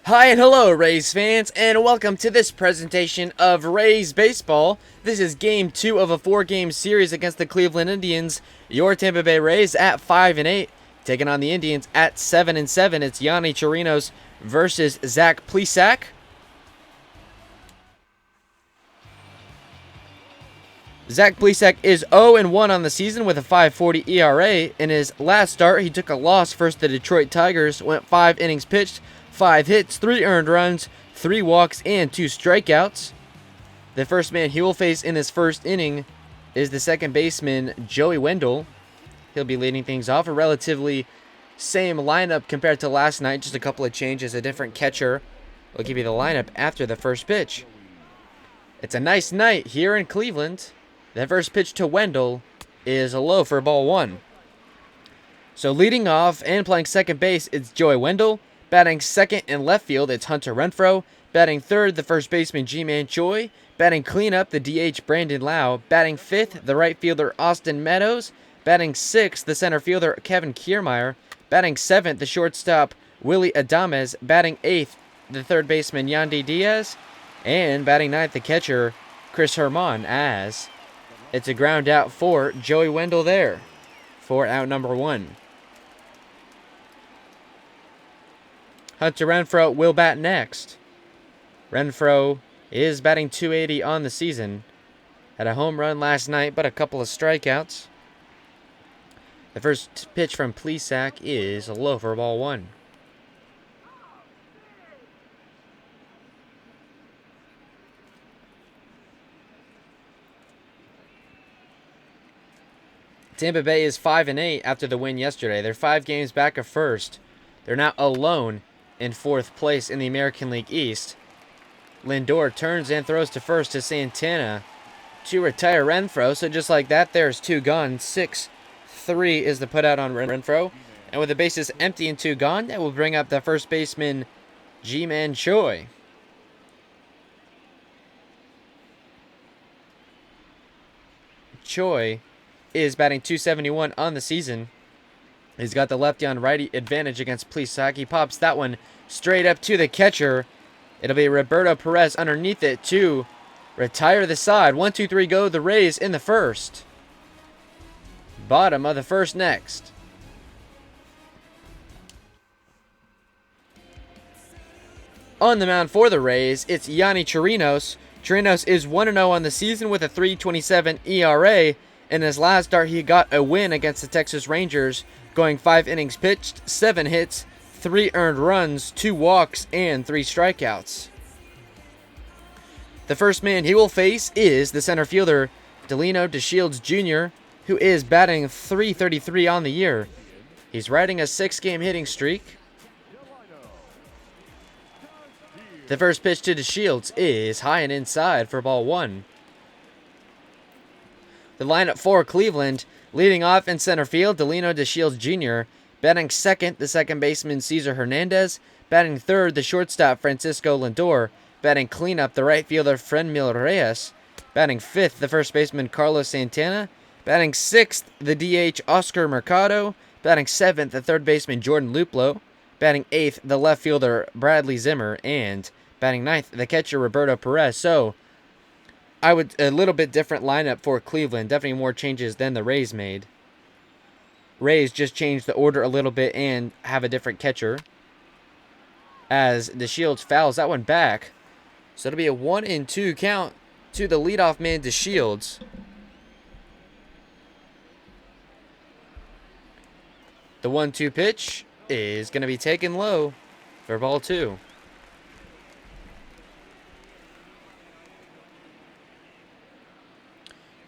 Hi and hello, Rays fans, and welcome to this presentation of Rays Baseball. This is Game 2 of a 4-game series against the Cleveland Indians. Your Tampa Bay Rays at 5-8, taking on the Indians at 7-7. It's Yonny Chirinos versus Zach Plesac. Zach Plesac is 0-1 on the season with a 5.40 ERA. In his last start, he took a loss versus the Detroit Tigers, went 5 innings pitched, 5 hits, 3 earned runs, 3 walks, and 2 strikeouts. The first man he will face in his first inning is the second baseman, Joey Wendle. He'll be leading things off. A relatively same lineup compared to last night, just a couple of changes, a different catcher. We'll give you the lineup after the first pitch. It's a nice night here in Cleveland. The first pitch to Wendle is a low for ball 1. So leading off and playing second base, it's Joey Wendle. Batting second in left field, it's Hunter Renfroe. Batting third, the first baseman, Ji-Man Choi. Batting cleanup, the DH, Brandon Lau. Batting fifth, the right fielder, Austin Meadows. Batting sixth, the center fielder, Kevin Kiermaier. Batting seventh, the shortstop, Willy Adames. Batting eighth, the third baseman, Yandy Diaz. And batting ninth, the catcher, Chris Herman, as it's a ground out for Joey Wendle there for out number 1. Hunter Renfroe will bat next. Renfroe is batting .280 on the season. Had a home run last night, but a couple of strikeouts. The first pitch from Plesac is a low for ball 1. Tampa Bay is 5-8 after the win yesterday. They're 5 games back of first. They're now alone in 4th place in the American League East. Lindor turns and throws to first to Santana to retire Renfroe. So just like that, there's 2 gone. 6-3 is the putout on Renfroe. And with the bases empty and 2 gone, that will bring up the first baseman, Ji-Man Choi. Choi is batting .271 on the season. He's got the lefty on righty advantage against Plesac. He pops that one straight up to the catcher. It'll be Roberto Perez underneath it to retire the side. 1-2-3 go the Rays in the first. Bottom of the first next. On the mound for the Rays, it's Yonny Chirinos. Chirinos is 1-0 on the season with a 3.27 ERA. In his last start, he got a win against the Texas Rangers, going 5 innings pitched, 7 hits, 3 earned runs, 2 walks, and 3 strikeouts. The first man he will face is the center fielder, Delino DeShields Jr., who is batting .333 on the year. He's riding a 6-game hitting streak. The first pitch to DeShields is high and inside for ball 1. The lineup for Cleveland, leading off in center field, Delino DeShields Jr. Batting second, the second baseman, Cesar Hernandez. Batting third, the shortstop, Francisco Lindor. Batting cleanup, the right fielder, Franmil Reyes. Batting fifth, the first baseman, Carlos Santana. Batting sixth, the DH, Oscar Mercado. Batting seventh, the third baseman, Jordan Luplow. Batting eighth, the left fielder, Bradley Zimmer. And batting ninth, the catcher, Roberto Perez. So, a little bit different lineup for Cleveland. Definitely more changes than the Rays made. Rays just changed the order a little bit and have a different catcher. As DeShields fouls that one back. So it'll be a 1-2 count to the leadoff man, DeShields. The 1-2 pitch is going to be taken low for ball 2.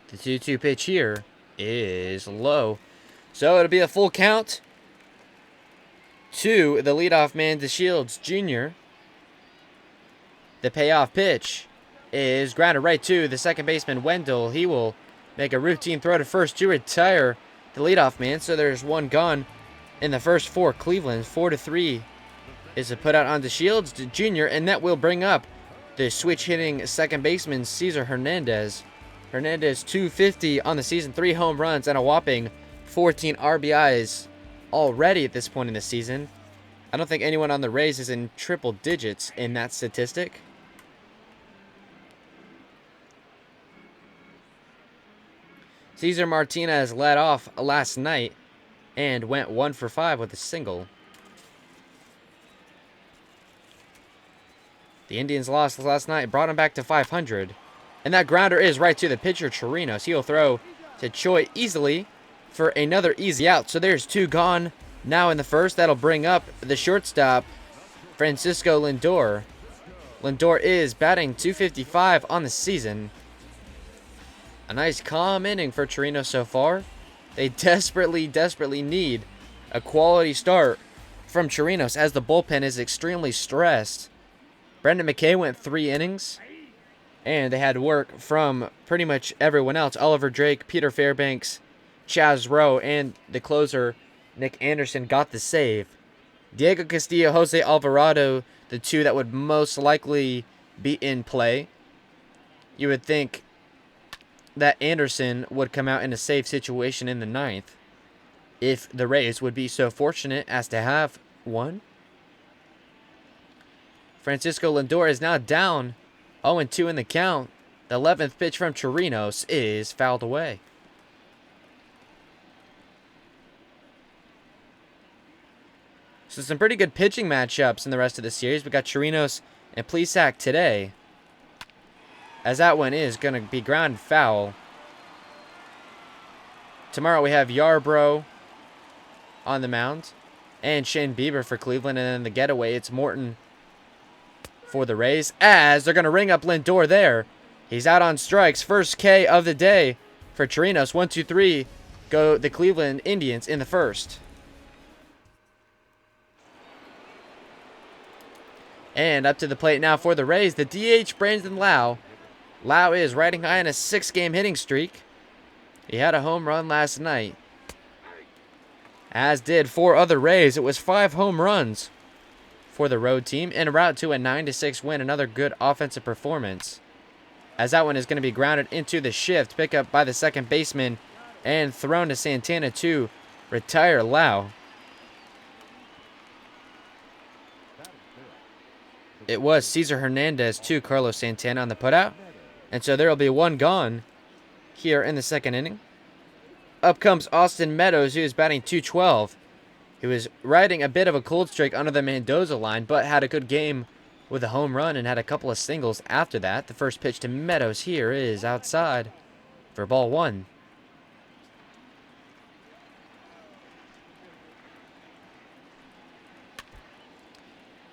The 2-2 pitch here is low. So it'll be a full count to the leadoff man, DeShields Jr. The payoff pitch is grounded right to the second baseman, Wendle. He will make a routine throw to first to retire the leadoff man. So there's 1 gone in the first for Cleveland. 4-3 is a putout on DeShields Jr. And that will bring up the switch hitting second baseman, Cesar Hernandez. Hernandez, .250 on the season, 3 home runs, and a whopping 14 RBIs already at this point in the season. I don't think anyone on the Rays is in triple digits in that statistic. Cesar Martinez led off last night and went 1 for 5 with a single. The Indians lost last night, brought him back to 500. And that grounder is right to the pitcher, Chirinos. He'll throw to Choi easily for another easy out. So there's 2 gone now in the first. That'll bring up the shortstop, Francisco Lindor. Lindor is batting .255 on the season. A nice calm inning for Chirinos so far. They desperately need a quality start from Chirinos as the bullpen is extremely stressed. Brendan McKay went 3 innings, and they had work from pretty much everyone else. Oliver Drake, Peter Fairbanks, Chaz Rowe, and the closer, Nick Anderson, got the save. Diego Castillo, Jose Alvarado, the 2 that would most likely be in play. You would think that Anderson would come out in a save situation in the 9th if the Rays would be so fortunate as to have one. Francisco Lindor is now down 0-2 in the count. The 11th pitch from Chirinos is fouled away. So some pretty good pitching matchups in the rest of the series. We got Chirinos and Plesac today, as that one is going to be ground foul. Tomorrow we have Yarbrough on the mound and Shane Bieber for Cleveland. And then the getaway, it's Morton for the Rays, as they're going to ring up Lindor there. He's out on strikes. First K of the day for Chirinos. 1-2-3 go the Cleveland Indians in the first. And up to the plate now for the Rays, the DH, Brandon Lau. Lau is riding high on a 6-game hitting streak. He had a home run last night, as did 4 other Rays. It was 5 home runs for the road team en route to a 9-6 win. Another good offensive performance, as that one is going to be grounded into the shift. Pick up by the second baseman and thrown to Santana to retire Lau. It was Cesar Hernandez to Carlos Santana on the putout. And so there will be 1 gone here in the second inning. Up comes Austin Meadows, who is batting .212. He was riding a bit of a cold streak under the Mendoza line, but had a good game with a home run and had a couple of singles after that. The first pitch to Meadows here is outside for ball 1.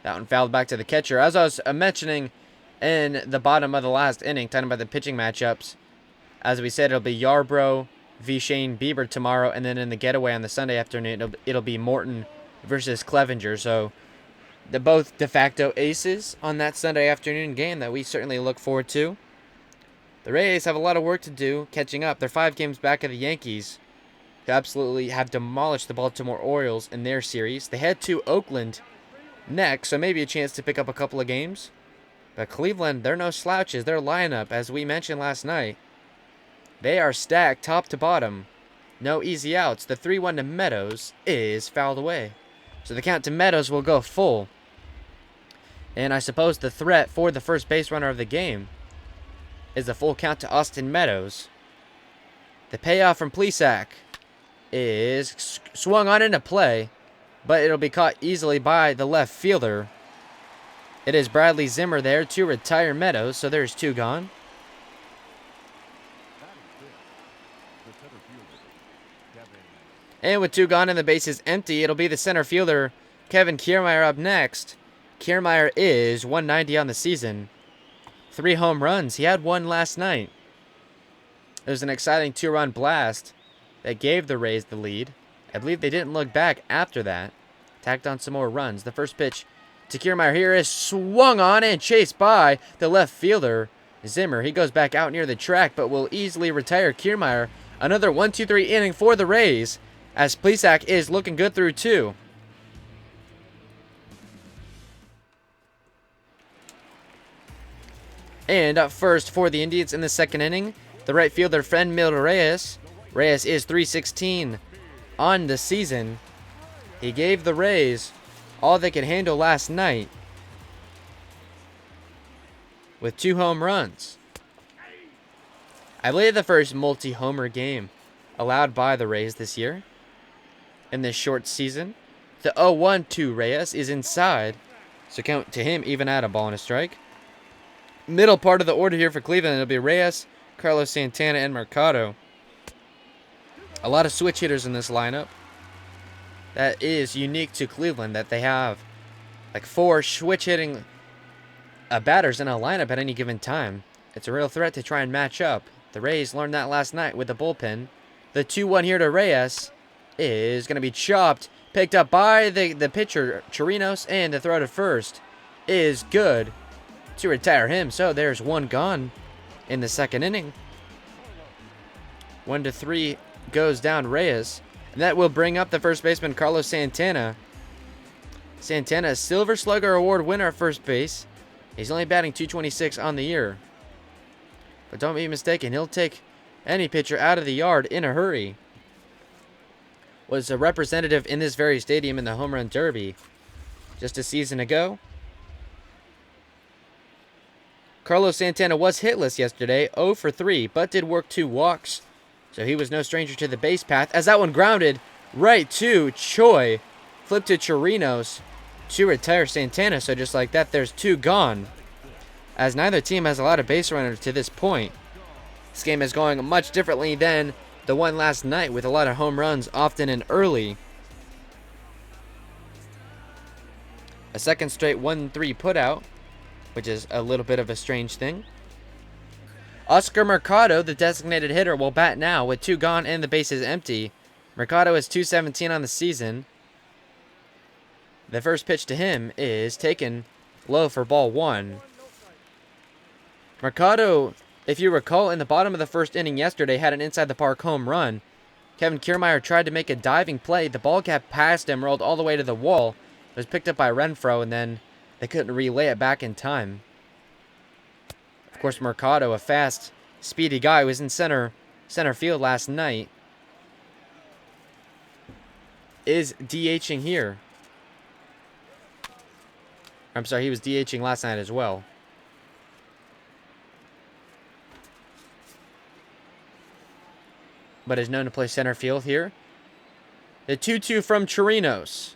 That one fouled back to the catcher. As I was mentioning in the bottom of the last inning, talking about the pitching matchups, as we said, it'll be Yarbrough v. Shane Bieber tomorrow, and then in the getaway on the Sunday afternoon, it'll be Morton versus Clevenger. So they're both de facto aces on that Sunday afternoon game that we certainly look forward to. The Rays have a lot of work to do catching up. They're 5 games back of the Yankees, who absolutely have demolished the Baltimore Orioles in their series. They head to Oakland next, so maybe a chance to pick up a couple of games. But Cleveland, they're no slouches. Their lineup, as we mentioned last night, they are stacked top to bottom. No easy outs. The 3-1 to Meadows is fouled away. So the count to Meadows will go full. And I suppose the threat for the first base runner of the game is the full count to Austin Meadows. The payoff from Plesac is swung on into play, but it'll be caught easily by the left fielder. It is Bradley Zimmer there to retire Meadows, so there's 2 gone. And with 2 gone and the bases empty, it'll be the center fielder, Kevin Kiermaier, up next. Kiermaier is 190 on the season. 3 home runs. He had 1 last night. It was an exciting 2-run blast that gave the Rays the lead. I believe they didn't look back after that. Tacked on some more runs. The first pitch to Kiermaier here is swung on and chased by the left fielder, Zimmer. He goes back out near the track, but will easily retire Kiermaier. Another 1-2-3 inning for the Rays, as Plesac is looking good through 2. And up first for the Indians in the second inning, the right fielder, Franmil Reyes. Reyes is .316 on the season. He gave the Rays all they could handle last night with 2 home runs. I believe the first multi-homer game allowed by the Rays this year in this short season. The 0-1 to Reyes is inside, so count to him even at a ball and a strike. Middle part of the order here for Cleveland, it'll be Reyes, Carlos Santana, and Mercado. A lot of switch hitters in this lineup. That is unique to Cleveland, that they have like 4 switch hitting batters in a lineup at any given time. It's a real threat to try and match up. The Rays learned that last night with the bullpen. The 2-1 here to Reyes is going to be chopped, picked up by the pitcher, Chirinos, and the throw to first is good to retire him. So there's 1 gone in the second inning. 1-3 goes down Reyes. And that will bring up the first baseman, Carlos Santana. Santana, Silver Slugger Award winner at first base. He's only batting .226 on the year. But don't be mistaken, he'll take any pitcher out of the yard in a hurry. Was a representative in this very stadium in the Home Run Derby just a season ago. Carlos Santana was hitless yesterday, 0 for 3, but did work 2 walks. So he was no stranger to the base path, as that one grounded right to Choi. Flipped to Chirinos to retire Santana. So just like that, there's 2 gone, as neither team has a lot of base runners to this point. This game is going much differently than the one last night, with a lot of home runs often and early. A second straight 1-3 putout, which is a little bit of a strange thing. Oscar Mercado, the designated hitter, will bat now with 2 gone and the bases empty. Mercado is .217 on the season. The first pitch to him is taken low for ball 1. Mercado, if you recall, in the bottom of the first inning yesterday, had an inside-the-park home run. Kevin Kiermaier tried to make a diving play. The ball got past him, rolled all the way to the wall. It was picked up by Renfroe, and then they couldn't relay it back in time. Of course, Mercado, a fast, speedy guy, was in center field last night. Is DHing here. I'm sorry, he was DHing last night as well. But is known to play center field here. The 2-2 from Chirinos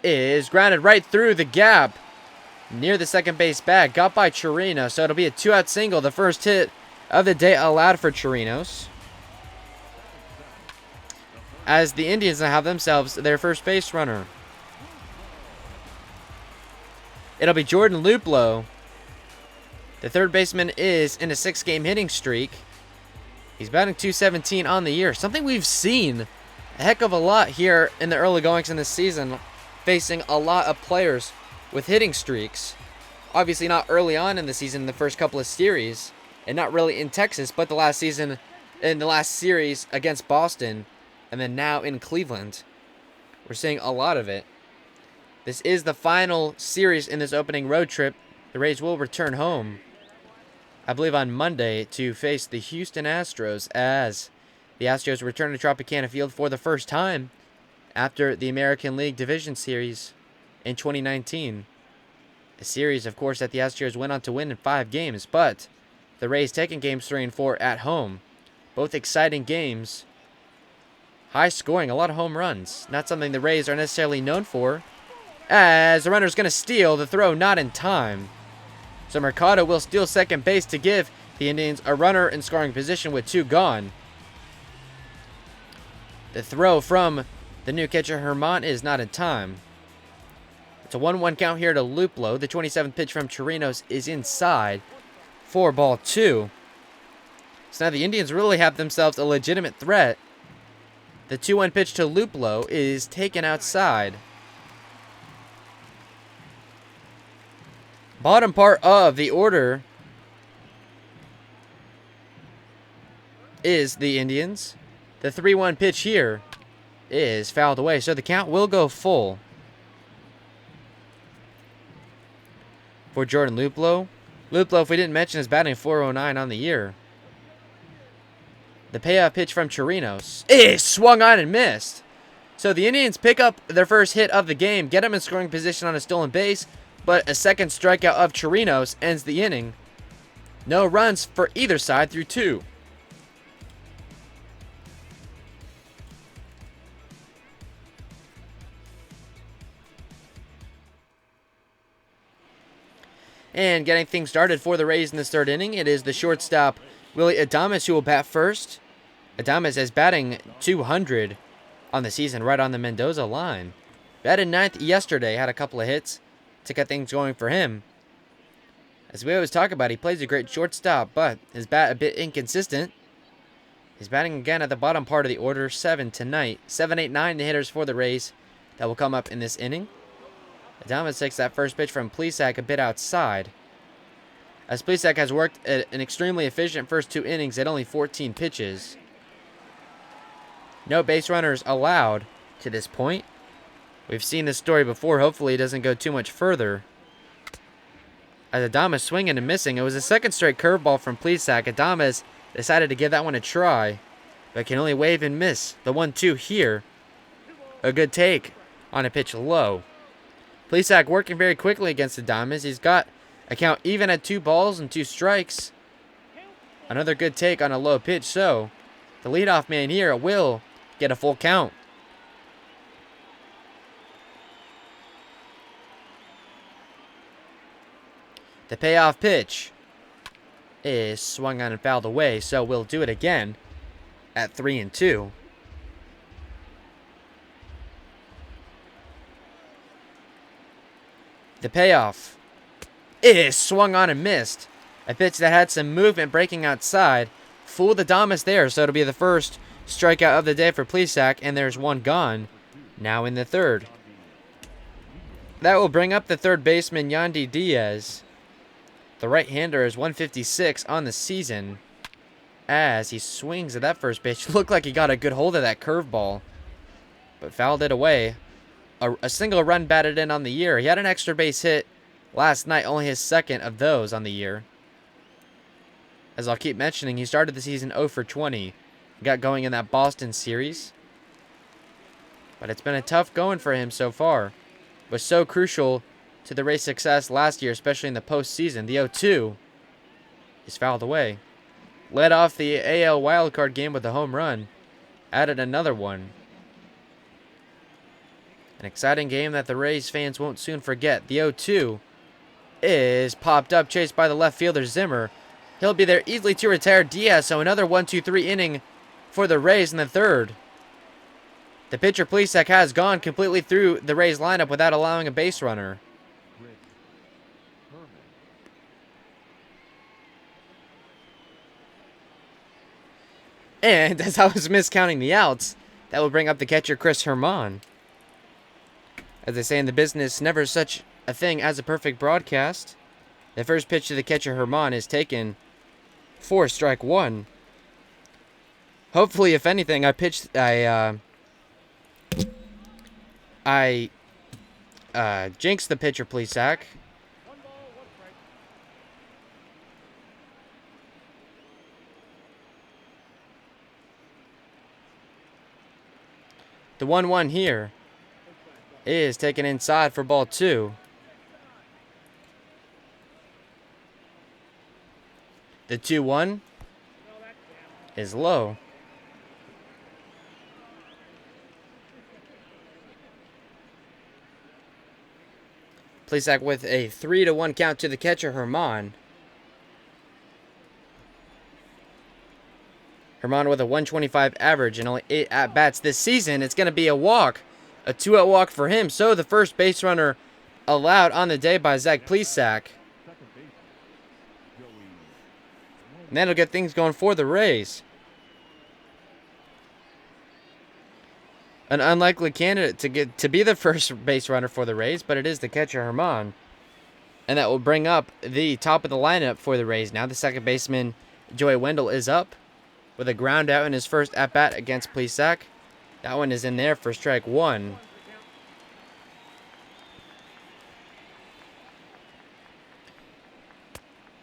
is grounded right through the gap near the second base bag. Got by Chirinos, so it'll be a 2-out single. The first hit of the day allowed for Chirinos, as the Indians now have themselves their first base runner. It'll be Jordan Luplow. The third baseman is in a 6-game hitting streak. He's batting .217 on the year. Something we've seen a heck of a lot here in the early goings in this season, facing a lot of players with hitting streaks. Obviously not early on in the season in the first couple of series, and not really in Texas, but the last season in the last series against Boston, and then now in Cleveland. We're seeing a lot of it. This is the final series in this opening road trip. The Rays will return home, I believe, on Monday to face the Houston Astros, as the Astros return to Tropicana Field for the first time after the American League Division Series in 2019. A series, of course, that the Astros went on to win in 5 games, but the Rays taking games 3 and 4 at home. Both exciting games. High scoring, a lot of home runs. Not something the Rays are necessarily known for, as the runner's going to steal the throw, not in time. So Mercado will steal second base to give the Indians a runner in scoring position with 2 gone. The throw from the new catcher Herman is not in time. It's a 1-1 count here to Luplow. The 27th pitch from Chirinos is inside for ball 2. So now the Indians really have themselves a legitimate threat. The 2-1 pitch to Luplow is taken outside. Bottom part of the order is the Indians. The 3-1 pitch here is fouled away, so the count will go full for Jordan Luplow. Luplow, if we didn't mention, is batting .409 on the year. The payoff pitch from Chirinos is swung on and missed. So the Indians pick up their first hit of the game, get him in scoring position on a stolen base, but a second strikeout of Chirinos ends the inning. No runs for either side through 2. And getting things started for the Rays in this 3rd inning, it is the shortstop, Willy Adames, who will bat first. Adames is batting .200 on the season, right on the Mendoza line. Batted 9th yesterday, had a couple of hits to get things going for him. As we always talk about, he plays a great shortstop, but his bat a bit inconsistent. He's batting again at the bottom part of the order, 7 tonight. 7, 8, 9 the hitters for the Rays that will come up in this inning. Adames takes that first pitch from Plesac a bit outside. As Plesac has worked an extremely efficient first 2 innings at only 14 pitches. No base runners allowed to this point. We've seen this story before. Hopefully it doesn't go too much further. As Adames swinging and missing. It was a second straight curveball from Plesac. Adames decided to give that one a try, but can only wave and miss. The 1-2 here. A good take on a pitch low. Plesac working very quickly against Adames. He's got a count even at 2 balls and 2 strikes. Another good take on a low pitch, so the leadoff man here will get a full count. The payoff pitch is swung on and fouled away, so we'll do it again at 3-2. The payoff is swung on and missed. A pitch that had some movement breaking outside. Fooled Adames there, so it'll be the first strikeout of the day for Plesac, and there's one gone. Now in the 3rd. That will bring up the 3rd baseman, Yandy Diaz. The right-hander is 156 on the season. As he swings at that first pitch. Looked like he got a good hold of that curveball, but fouled it away. A single run batted in on the year. He had an extra base hit last night, only his 2nd of those on the year. As I'll keep mentioning, he started the season 0 for 20. Got going in that Boston series. But it's been a tough going for him so far. Was so crucial to the Rays' success last year, especially in the postseason. The 0-2 is fouled away. Led off the AL wildcard game with a home run. Added another one. An exciting game that the Rays fans won't soon forget. The 0-2 is popped up, chased by the left fielder Zimmer. He'll be there easily to retire Diaz, so another 1-2-3 inning for the Rays in the 3rd. The pitcher Plesac has gone completely through the Rays lineup without allowing a base runner. And as I was miscounting the outs, that will bring up the catcher Chris Herman. As they say in the business, never such a thing as a perfect broadcast. The first pitch to the catcher Herman is taken for strike 1. Hopefully, if anything, I jinxed the pitcher Plesac. The 1-1 here is taken inside for ball 2. The 2-1 is low. Plesac with a 3-1 count to the catcher Herman. Herman with a 125 average and only 8 at-bats this season. It's going to be a walk. A 2-out walk for him. So the first base runner allowed on the day by Zach Plesac. And that'll get things going for the Rays. An unlikely candidate to be the first base runner for the Rays, but it is the catcher Herman. And that will bring up the top of the lineup for the Rays. Now the second baseman, Joey Wendell, is up with a ground out in his first at-bat against Plesac. That one is in there for strike 1.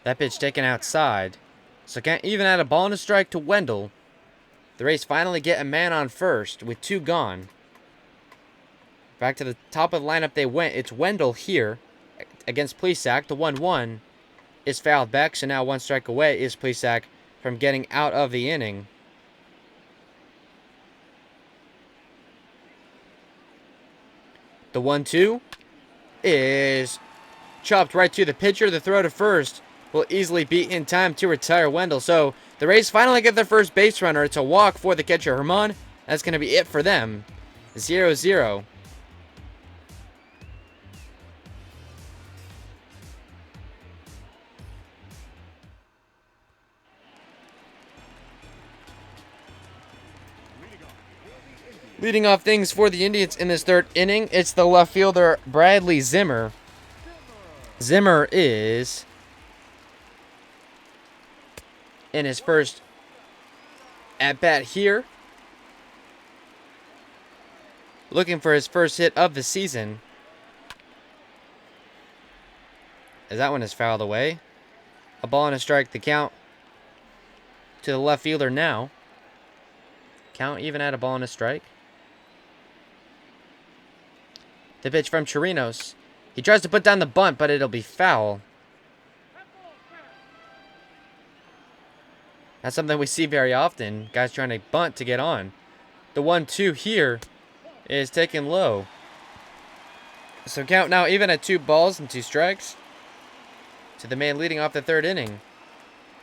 That pitch taken outside. So can't even add a ball and a strike to Wendell. The Rays finally get a man on first with 2 gone. Back to the top of the lineup they went. It's Wendell here against Plesac. The 1-1 is fouled back, so now 1 strike away is Plesac from getting out of the inning. The 1-2 is chopped right to the pitcher. The throw to first will easily be in time to retire Wendell. So the Rays finally get their first base runner. It's a walk for the catcher, Herman. That's going to be it for them. 0-0. Leading off things for the Indians in this third inning, it's the left fielder, Bradley Zimmer. Zimmer is in his first at-bat here. Looking for his first hit of the season. As that one is fouled away. A ball and a strike, the count to the left fielder now. Count even at a ball and a strike. The pitch from Chirinos. He tries to put down the bunt, but it'll be foul. That's something we see very often. Guys trying to bunt to get on. The 1-2 here is taken low. So count now even at 2 balls and 2 strikes to the man leading off the third inning.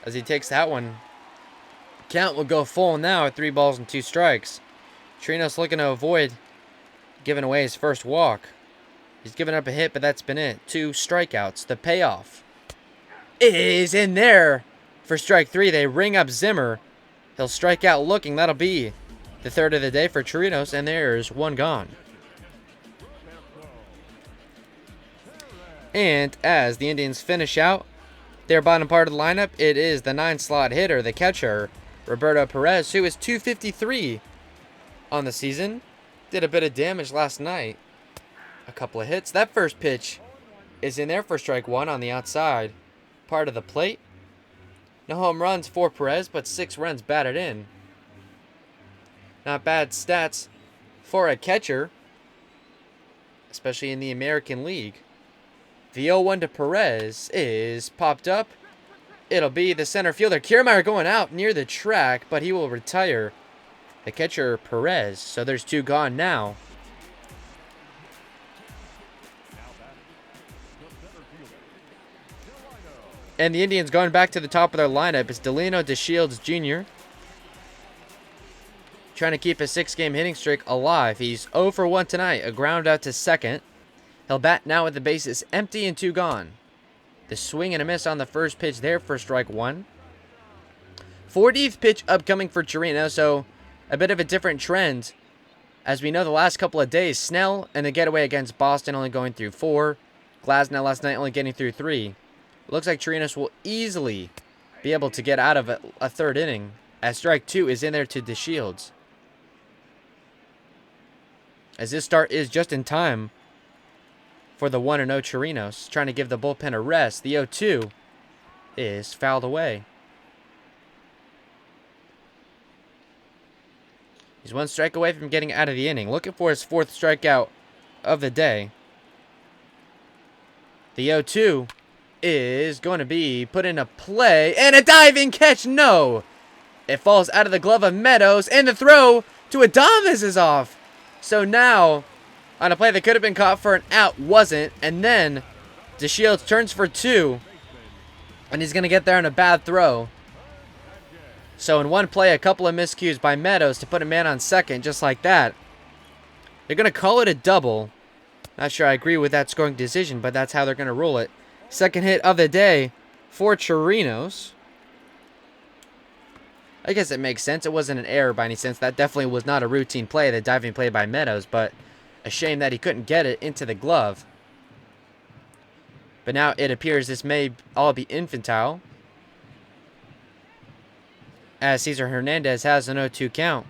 As he takes that one. Count will go full now at 3 balls and 2 strikes. Chirinos looking to avoid giving away his first walk. He's given up a hit, but that's been it. 2 strikeouts. The payoff is in there for strike 3. They ring up Zimmer. He'll strike out looking. That'll be the third of the day for Chirinos, and there's 1 gone. And as the Indians finish out their bottom part of the lineup, it is the 9-slot hitter, the catcher, Roberto Perez, who is .253 on the season. Did a bit of damage last night. A couple of hits. That first pitch is in there for strike 1 on the outside part of the plate. No home runs for Perez, but 6 runs batted in. Not bad stats for a catcher, especially in the American League. The 0-1 to Perez is popped up. It'll be the center fielder. Kiermaier going out near the track, but he will retire the catcher, Perez. So there's 2 gone now. And the Indians going back to the top of their lineup is Delino DeShields Jr. Trying to keep a 6-game hitting streak alive. He's 0 for 1 tonight. A ground out to second. He'll bat now with the bases empty and 2 gone. The swing and a miss on the first pitch there for strike 1. 40th pitch upcoming for Chirinos, so a bit of a different trend. As we know, the last couple of days, Snell and the getaway against Boston only going through 4. Glasnow last night only getting through 3. Looks like Chirinos will easily be able to get out of a third inning, as strike 2 is in there to DeShields. As this start is just in time for the 1-0 Chirinos, trying to give the bullpen a rest. The 0-2 is fouled away. He's 1 strike away from getting out of the inning. Looking for his 4th strikeout of the day. The 0-2 is going to be put into play, and a diving catch. No, it falls out of the glove of Meadows, and the throw to Adames is off. So now, on a play that could have been caught for an out, wasn't, and then DeShields turns for 2, and he's going to get there on a bad throw. So in one play, a couple of miscues by Meadows to put a man on second, just like that. They're going to call it a double. Not sure I agree with that scoring decision, but that's how they're going to rule it. Second hit of the day for Chirinos. I guess it makes sense. It wasn't an error by any sense. That definitely was not a routine play, the diving play by Meadows, but a shame that he couldn't get it into the glove. But now it appears this may all be infantile, as Cesar Hernandez has an 0-2 count.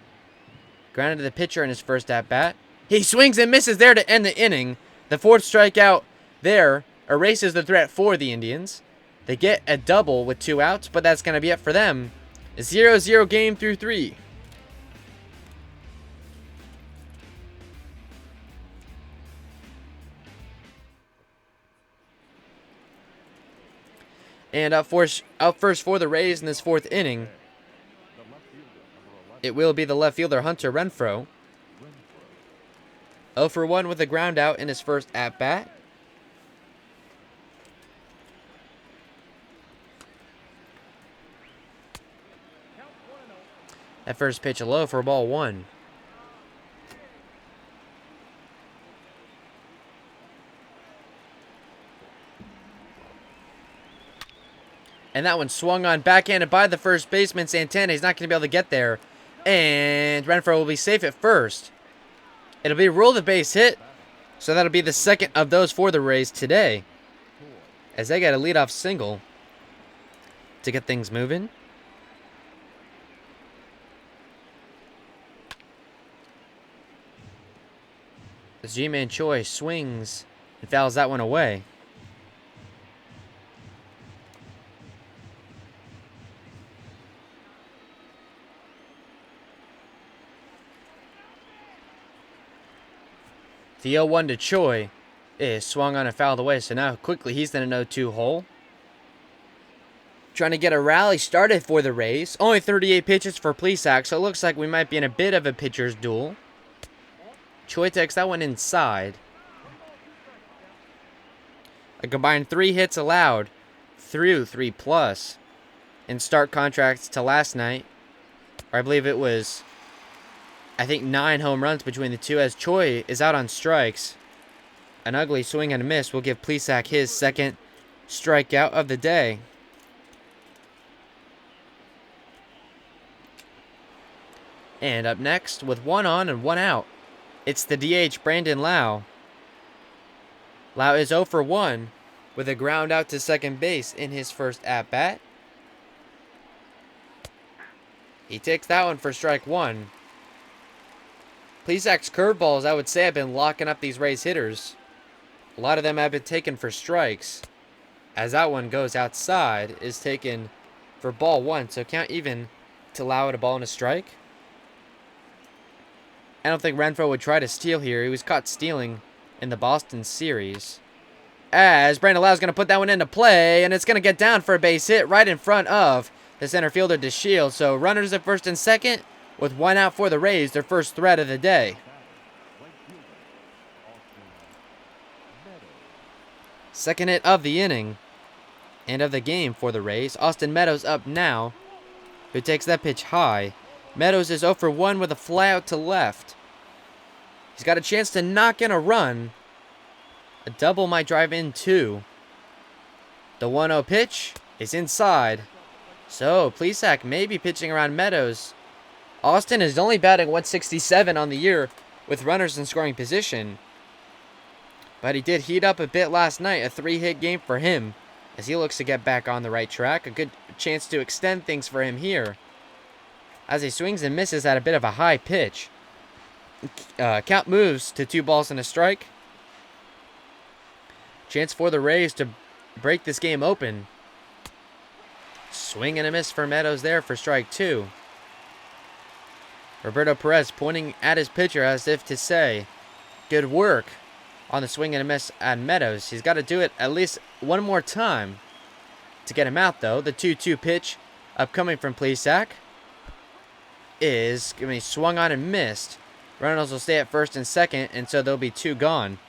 Grounded to the pitcher in his first at-bat. He swings and misses there to end the inning. The 4th strikeout there erases the threat for the Indians. They get a double with 2 outs, but that's going to be it for them. A 0-0 game through 3. And up first for the Rays in this fourth inning, it will be the left fielder Hunter Renfroe. 0 for 1 with a ground out in his first at-bat. That first pitch low for ball 1. And that one swung on, backhanded by the first baseman, Santana. He's not going to be able to get there. And Renfroe will be safe at first. It'll be ruled a base hit. So that'll be the second of those for the Rays today, as they got a leadoff single to get things moving. As G-Man Choi swings and fouls that one away. The 0-1 to Choi is swung on and fouled away, so now quickly he's in an 0-2 hole. Trying to get a rally started for the Rays. Only 38 pitches for Plesac, so it looks like we might be in a bit of a pitcher's duel. Choi takes that one inside. A combined 3 hits allowed through 3+. In stark contrast to last night, or I believe it was, 9 home runs between the two, as Choi is out on strikes. An ugly swing and a miss will give Plesac his second strikeout of the day. And up next, with 1 on and 1 out, it's the DH, Brandon Lau. Lau is 0 for 1 with a ground out to second base in his first at-bat. He takes that one for strike 1. Plesac's curveballs, I would say, have been locking up these Rays hitters. A lot of them have been taken for strikes, as that one goes outside, is taken for ball 1, so count even to allow it a ball and a strike. I don't think Renfroe would try to steal here. He was caught stealing in the Boston series. As Brandon Lau is going to put that one into play, and it's going to get down for a base hit right in front of the center fielder, DeShields. So runners at first and second, with 1 out for the Rays, their first threat of the day. Second hit of the inning and of the game for the Rays. Austin Meadows up now, who takes that pitch high. Meadows is 0 for 1 with a fly out to left. He's got a chance to knock in a run. A double might drive in 2. The 1-0 pitch is inside. So Plesac may be pitching around Meadows. Austin is only batting .167 on the year with runners in scoring position. But he did heat up a bit last night. A 3-hit game for him as he looks to get back on the right track. A good chance to extend things for him here, as he swings and misses at a bit of a high pitch. Count moves to 2 balls and a strike. Chance for the Rays to break this game open. Swing and a miss for Meadows there for strike 2. Roberto Perez pointing at his pitcher as if to say, good work on the swing and a miss at Meadows. He's got to do it at least one more time to get him out, though. The 2-2 pitch upcoming from Plesac is going to be swung on and missed. Reynolds will stay at first and second, and so there'll be 2 gone.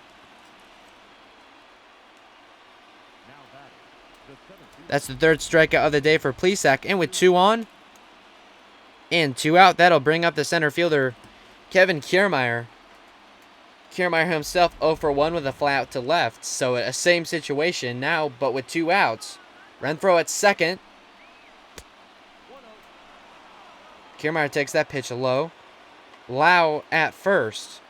That's the third strikeout of the day for Plesac, and with 2 on and 2 out, that'll bring up the center fielder, Kevin Kiermaier. Kiermaier himself 0 for 1 with a fly out to left, so a same situation now, but with 2 outs. Renfroe at second. Kiermaier takes that pitch low. Lau at first.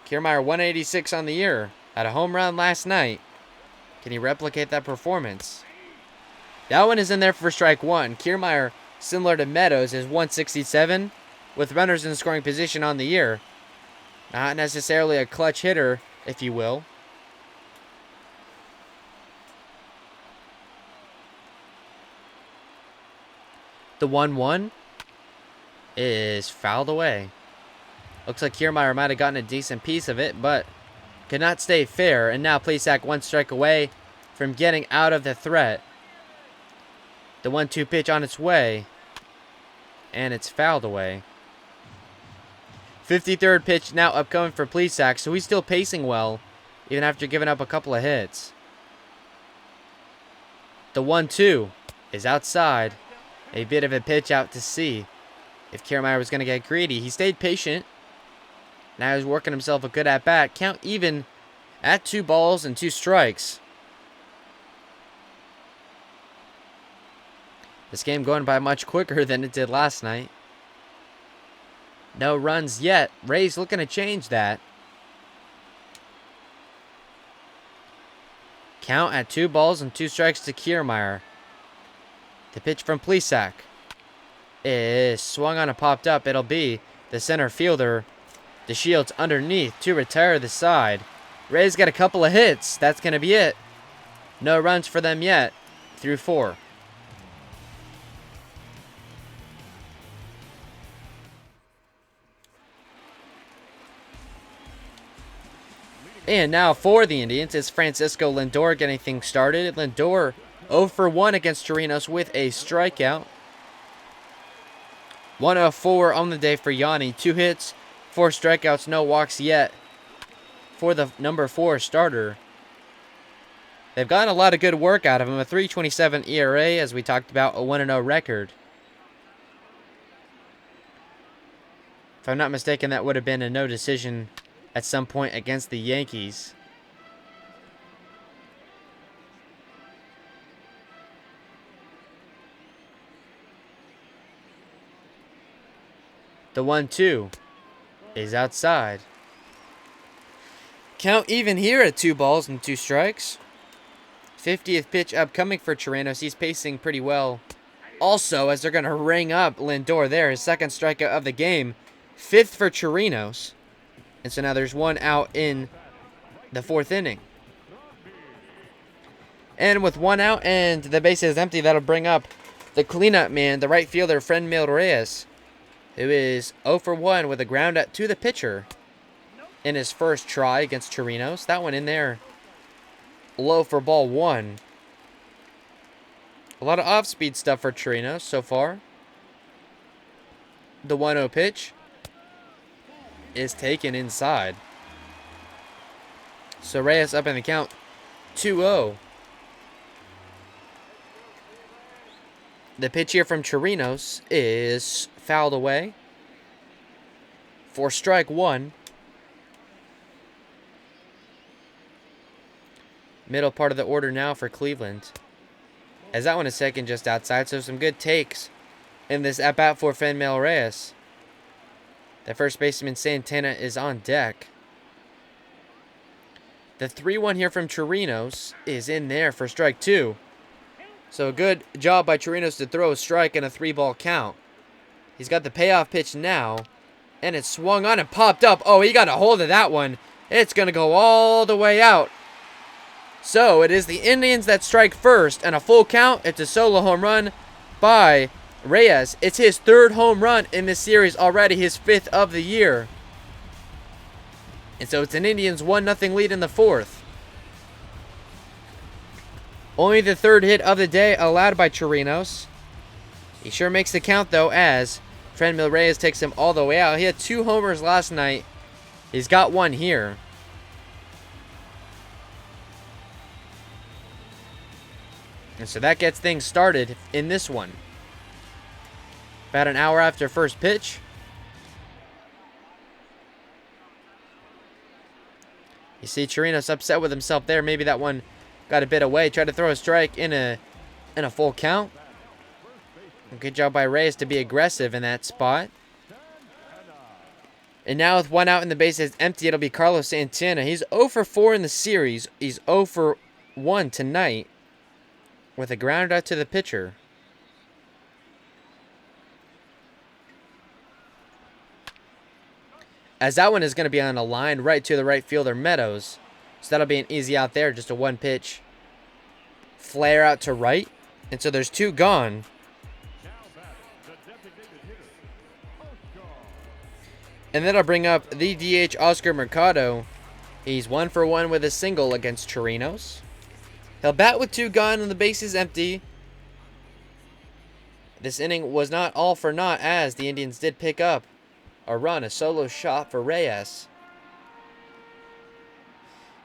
Kiermaier 186 on the year. Had a home run last night. Can he replicate that performance? That one is in there for strike 1. Kiermaier, similar to Meadows, is 167 with runners in scoring position on the year. Not necessarily a clutch hitter, if you will. The 1-1 is fouled away. Looks like Kiermaier might have gotten a decent piece of it, but could not stay fair, and now Plesac 1 strike away from getting out of the threat. The 1-2 pitch on its way, and it's fouled away. 53rd pitch now upcoming for Plesac, so he's still pacing well, even after giving up a couple of hits. The 1-2 is outside. A bit of a pitch out to see if Kiermaier was going to get greedy. He stayed patient. Now he's working himself a good at-bat. Count even at 2 balls and 2 strikes. This game going by much quicker than it did last night. No runs yet. Rays looking to change that. Count at 2 balls and 2 strikes to Kiermaier. The pitch from Plesac is swung on and popped up. It'll be the center fielder. The Shields underneath to retire the side. Rays got a couple of hits. That's going to be it. No runs for them yet through 4. And now for the Indians is Francisco Lindor getting things started. Lindor 0 for 1 against Chirinos with a strikeout. 1 of 4 on the day for Yanni. 2 hits, 4 strikeouts, no walks yet for the number 4 starter. They've gotten a lot of good work out of him. A 3.27 ERA, as we talked about, a 1-0 record. If I'm not mistaken, that would have been a no decision at some point against the Yankees. The 1-2 is outside. Count even here at 2 balls and 2 strikes. 50th pitch upcoming for Chirinos. He's pacing pretty well. Also, as they're going to ring up Lindor there, his 2nd strikeout of the game. 5th for Chirinos. And so now there's 1 out in the 4th inning. And with 1 out and the base is empty, that'll bring up the cleanup man, the right fielder, Franmil Reyes, who is 0 for 1 with a ground out to the pitcher in his first try against Chirinos. That one in there low for ball 1. A lot of off-speed stuff for Chirinos so far. The 1-0 pitch is taken inside. So Reyes up in the count 2-0. The pitch here from Chirinos is fouled away for strike 1. Middle part of the order now for Cleveland, as that one is second just outside. So some good takes in this at-bat for Franmil Reyes. The first baseman Santana is on deck. The 3-1 here from Chirinos is in there for strike 2. So a good job by Chirinos to throw a strike and a 3-ball count. He's got the payoff pitch now, and it's swung on and popped up. Oh, he got a hold of that one. It's going to go all the way out. So it is the Indians that strike first, and a full count. It's a solo home run by Reyes. It's his 3rd home run in this series already, his 5th of the year. And so it's an Indians 1-0 lead in the 4th. Only the 3rd hit of the day allowed by Chirinos. He sure makes the count, though, as Franmil Reyes takes him all the way out. He had 2 homers last night. He's got 1 here. And so that gets things started in this one. About an hour after first pitch. You see Chirinos upset with himself there. Maybe that one got a bit away. Tried to throw a strike in a full count. Good job by Reyes to be aggressive in that spot. And now with 1 out and the bases empty, it'll be Carlos Santana. He's 0 for 4 in the series. He's 0 for 1 tonight with a ground out to the pitcher. As that one is going to be on a line right to the right fielder, Meadows. So that'll be an easy out there. Just a 1-pitch flare out to right. And so there's 2 gone. And then I'll bring up the DH Oscar Mercado. He's 1 for 1 with a single against Chirinos. He'll bat with 2 gone and the bases empty. This inning was not all for naught as the Indians did pick up a run, a solo shot for Reyes.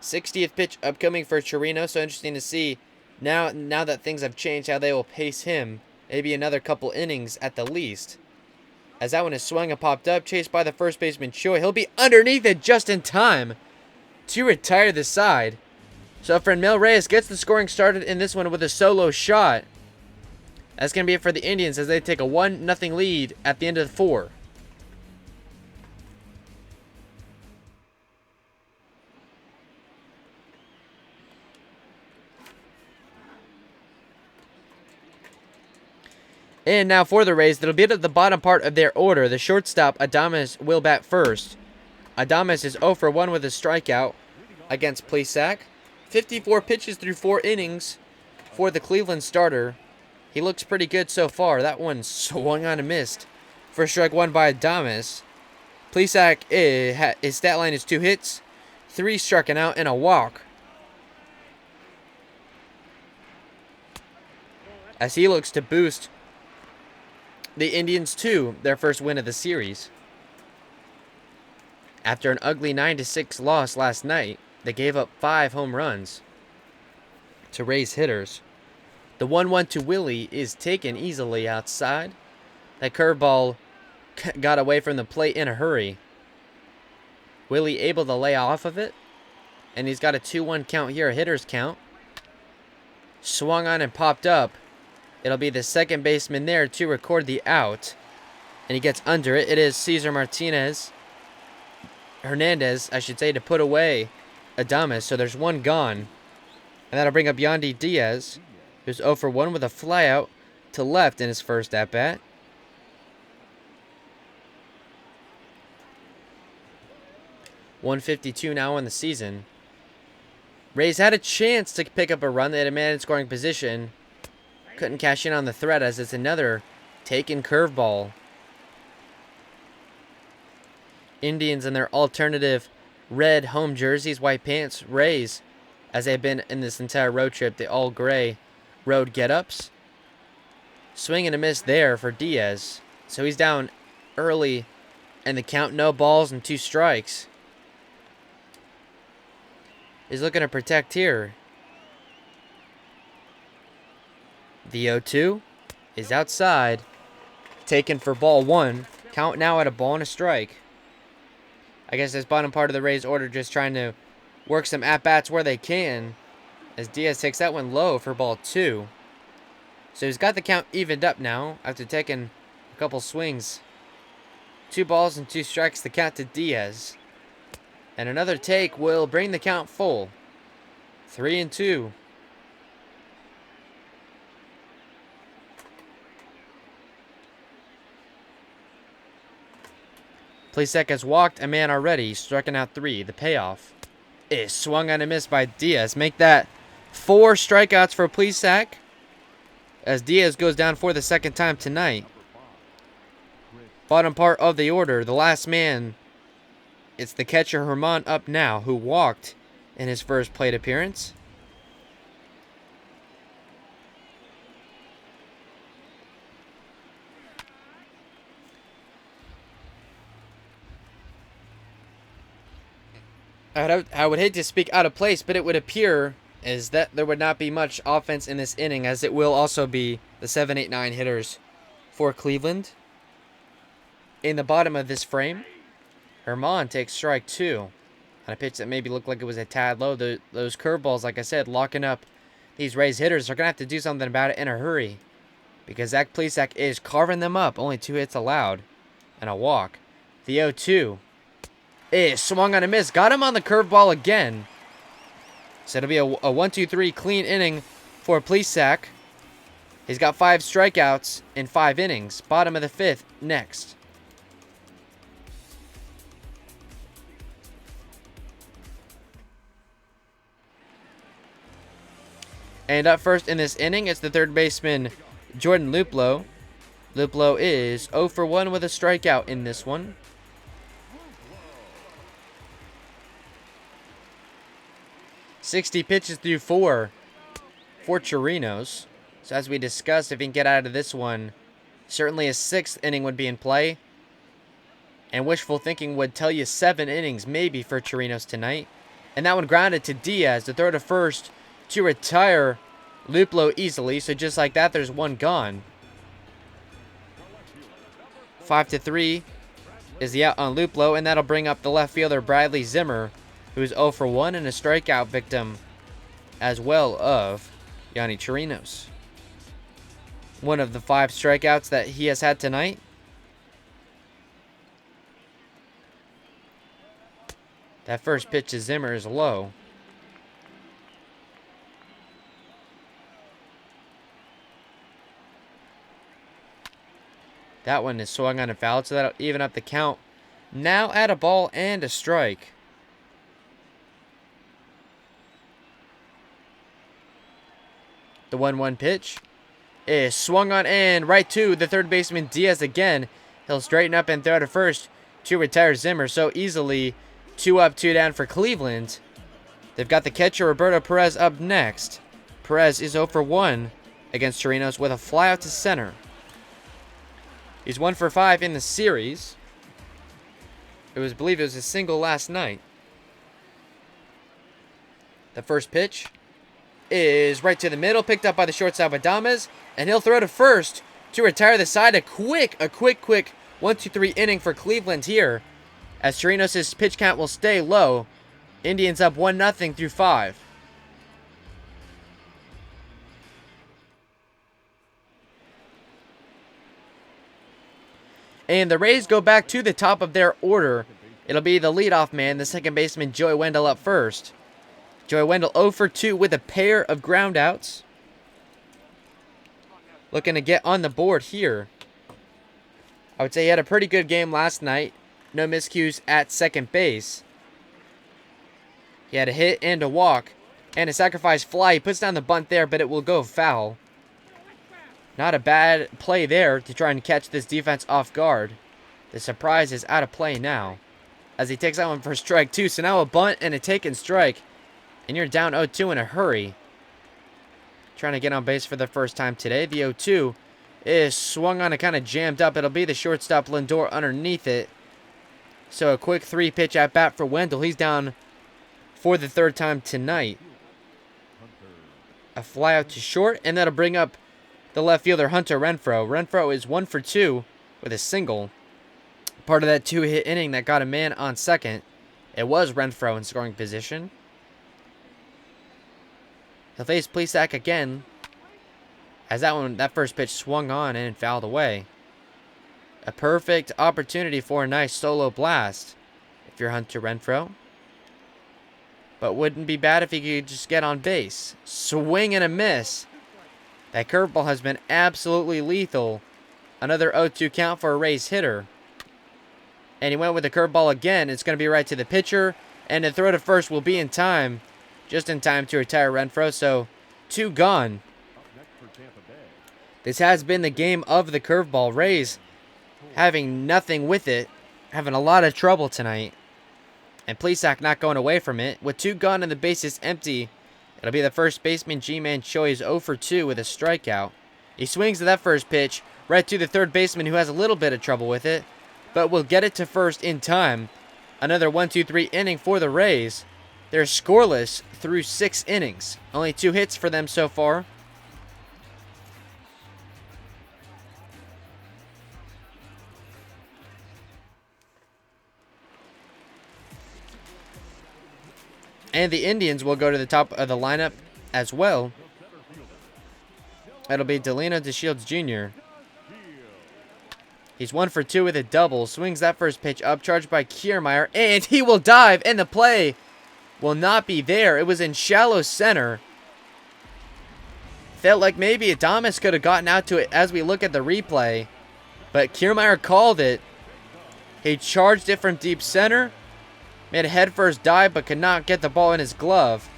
60th pitch upcoming for Chirinos, so interesting to see now that things have changed how they will pace him. Maybe another couple innings at the least. As that one is swung and popped up, chased by the first baseman Choi. He'll be underneath it just in time to retire the side. So Franmil Reyes gets the scoring started in this one with a solo shot. That's going to be it for the Indians as they take a 1-0 lead at the end of the 4. And now for the Rays, that'll be at the bottom part of their order. The shortstop, Adames, will bat first. Adames is 0 for 1 with a strikeout against Plesac. 54 pitches through 4 innings for the Cleveland starter. He looks pretty good so far. That one swung on and missed. First strike 1 by Adames. Plesac, his stat line is 2 hits, 3 striking out, and a walk. As he looks to boost the Indians to their first win of the series. After an ugly 9-6 loss last night, they gave up 5 home runs to Rays hitters. The 1-1 to Willie is taken easily outside. That curveball got away from the plate in a hurry. Willie able to lay off of it, and he's got a 2-1 count here, a hitter's count. Swung on and popped up. It'll be the second baseman there to record the out. And he gets under it. It is Cesar Hernandez, I should say, to put away Adames. So there's 1 gone. And that'll bring up Yandy Diaz, who's 0 for 1 with a flyout to left in his first at-bat. .152 now in the season. Rays had a chance to pick up a run. They had a man in scoring position. Couldn't cash in on the threat as it's another taken curveball. Indians in their alternative red home jerseys, white pants. Rays, as they've been in this entire road trip, the all gray road get-ups. Swing and a miss there for Diaz. So he's down early and the count, no balls and 2 strikes. He's looking to protect here. The 0-2 is outside. Taken for ball 1. Count now at a ball and a strike. I guess this bottom part of the Rays order just trying to work some at-bats where they can. As Diaz takes that one low for ball 2. So he's got the count evened up now after taking a couple swings. 2 balls and 2 strikes the count to Diaz. And another take will bring the count full. 3-2. Plesac has walked a man already, striking out 3. The payoff is swung on and missed by Diaz. Make that 4 strikeouts for Plesac as Diaz goes down for the second time tonight. Bottom part of the order, the last man, it's the catcher Herman up now, who walked in his first plate appearance. I would hate to speak out of place, but it would appear is that there would not be much offense in this inning, as it will also be the 7, 8, 9 hitters for Cleveland. In the bottom of this frame, Herman takes strike 2 on a pitch that maybe looked like it was a tad low. Those curveballs, like I said, locking up these Rays hitters. They're going to have to do something about it in a hurry, because Zach Plesac is carving them up. Only 2 hits allowed and a walk. The 0-2 is swung on a miss. Got him on the curveball again. So it'll be a 1-2-3 clean inning for Plesac. He's got 5 strikeouts in 5 innings. Bottom of the 5th next. And up first in this inning, it's the third baseman, Jordan Luplow. Luplow is 0 for 1 with a strikeout in this one. 60 pitches through 4 for Chirinos. So as we discussed, if he can get out of this one, certainly a 6th inning would be in play. And wishful thinking would tell you 7 innings maybe for Chirinos tonight. And that one grounded to Diaz to throw to first to retire Luplo easily. So just like that, there's one gone. 5-3 is the out on Luplo, and that'll bring up the left fielder Bradley Zimmer, who's 0 for 1 and a strikeout victim as well of Yanni Chirinos. One of the 5 strikeouts that he has had tonight. That first pitch to Zimmer is low. That one is swung on and fouled, so that'll even up the count. Now at a ball and a strike. The 1-1 pitch is swung on and right to the third baseman Diaz again. He'll straighten up and throw to first to retire Zimmer. So easily 2 up, 2 down for Cleveland. They've got the catcher Roberto Perez up next. Perez is 0 for 1 against Chirinos with a fly out to center. He's 1 for 5 in the series. I believe it was a single last night. The first pitch is right to the middle, picked up by the shortstop Adames, and he'll throw to first to retire the side. A quick 1-2-3 inning for Cleveland here, as Chirinos' pitch count will stay low. Indians up 1-0 through 5. And the Rays go back to the top of their order. It'll be the leadoff man, the second baseman, Joey Wendell, up first. Joey Wendell 0 for 2 with a pair of ground outs. Looking to get on the board here. I would say he had a pretty good game last night. No miscues at second base. He had a hit and a walk. And a sacrifice fly. He puts down the bunt there, but it will go foul. Not a bad play there to try and catch this defense off guard. The surprise is out of play now, as he takes that one for strike 2. So now a bunt and a taken strike. And you're down 0-2 in a hurry. Trying to get on base for the first time today. The 0-2 is swung on and kind of jammed up. It'll be the shortstop Lindor underneath it. So a quick 3-pitch at bat for Wendell. He's down for the 3rd time tonight. A fly out to short, and that'll bring up the left fielder Hunter Renfroe. Renfroe is 1 for 2 with a single. Part of that 2-hit inning that got a man on second. It was Renfroe in scoring position. He'll face Plesac again, as that first pitch swung on and fouled away. A perfect opportunity for a nice solo blast if you're Hunter Renfroe. But wouldn't be bad if he could just get on base. Swing and a miss. That curveball has been absolutely lethal. Another 0-2 count for a Rays hitter. And he went with the curveball again. It's going to be right to the pitcher. And the throw to first will be in time. Just in time to retire Renfroe. So 2 gone. This has been the game of the curveball. Rays having nothing with it. Having a lot of trouble tonight. And Plesac not going away from it. With 2 gone and the bases empty, it'll be the first baseman, G-Man Choi, is 0 for 2 with a strikeout. He swings at that first pitch right to the third baseman, who has a little bit of trouble with it, but will get it to first in time. Another 1-2-3 inning for the Rays. They're scoreless through 6 innings. Only 2 hits for them so far. And the Indians will go to the top of the lineup as well. It'll be Delino DeShields Jr. He's 1 for 2 with a double. Swings that first pitch up, charged by Kiermaier, and he will dive, and the play will not be there. It was in shallow center. Felt like maybe Adames could have gotten out to it as we look at the replay, but Kiermaier called it. He charged it from deep center. Made a headfirst dive, but could not get the ball in his glove.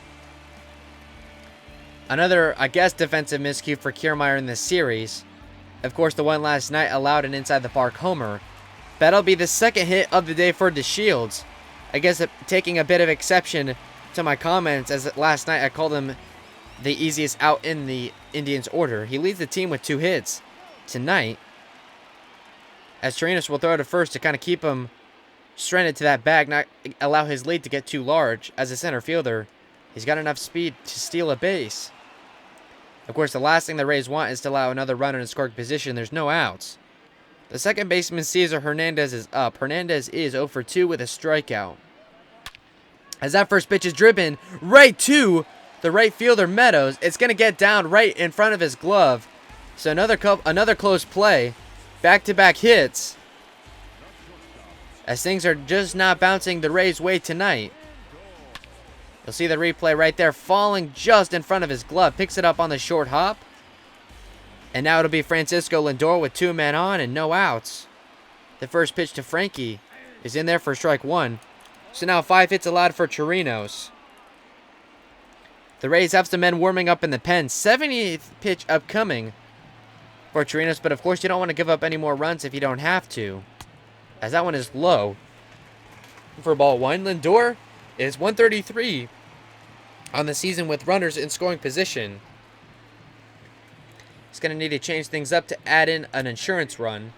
Another, I guess, defensive miscue for Kiermaier in this series. Of course, the one last night allowed an inside-the-park homer. That'll be the second hit of the day for DeShields. I guess taking a bit of exception to my comments, as last night I called him the easiest out in the Indians order. He leads the team with 2 hits tonight, as Chirinos will throw to first to kind of keep him stranded to that bag, not allow his lead to get too large. As a center fielder, he's got enough speed to steal a base. Of course, the last thing the Rays want is to allow another runner in scoring position. There's no outs. The second baseman, Cesar Hernandez, is up. Hernandez is 0 for 2 with a strikeout. As that first pitch is driven right to the right fielder, Meadows, it's going to get down right in front of his glove. So another close play. Back-to-back hits, as things are just not bouncing the Rays' way tonight. You'll see the replay right there, falling just in front of his glove. Picks it up on the short hop. And now it'll be Francisco Lindor with 2 men on and no outs. The first pitch to Frankie is in there for strike 1. So now 5 hits allowed for Chirinos. The Rays have some men warming up in the pen. 70th pitch upcoming for Chirinos, but of course you don't want to give up any more runs if you don't have to, as that one is low for ball 1. Lindor is 133 on the season with runners in scoring position. He's going to need to change things up to add in an insurance run,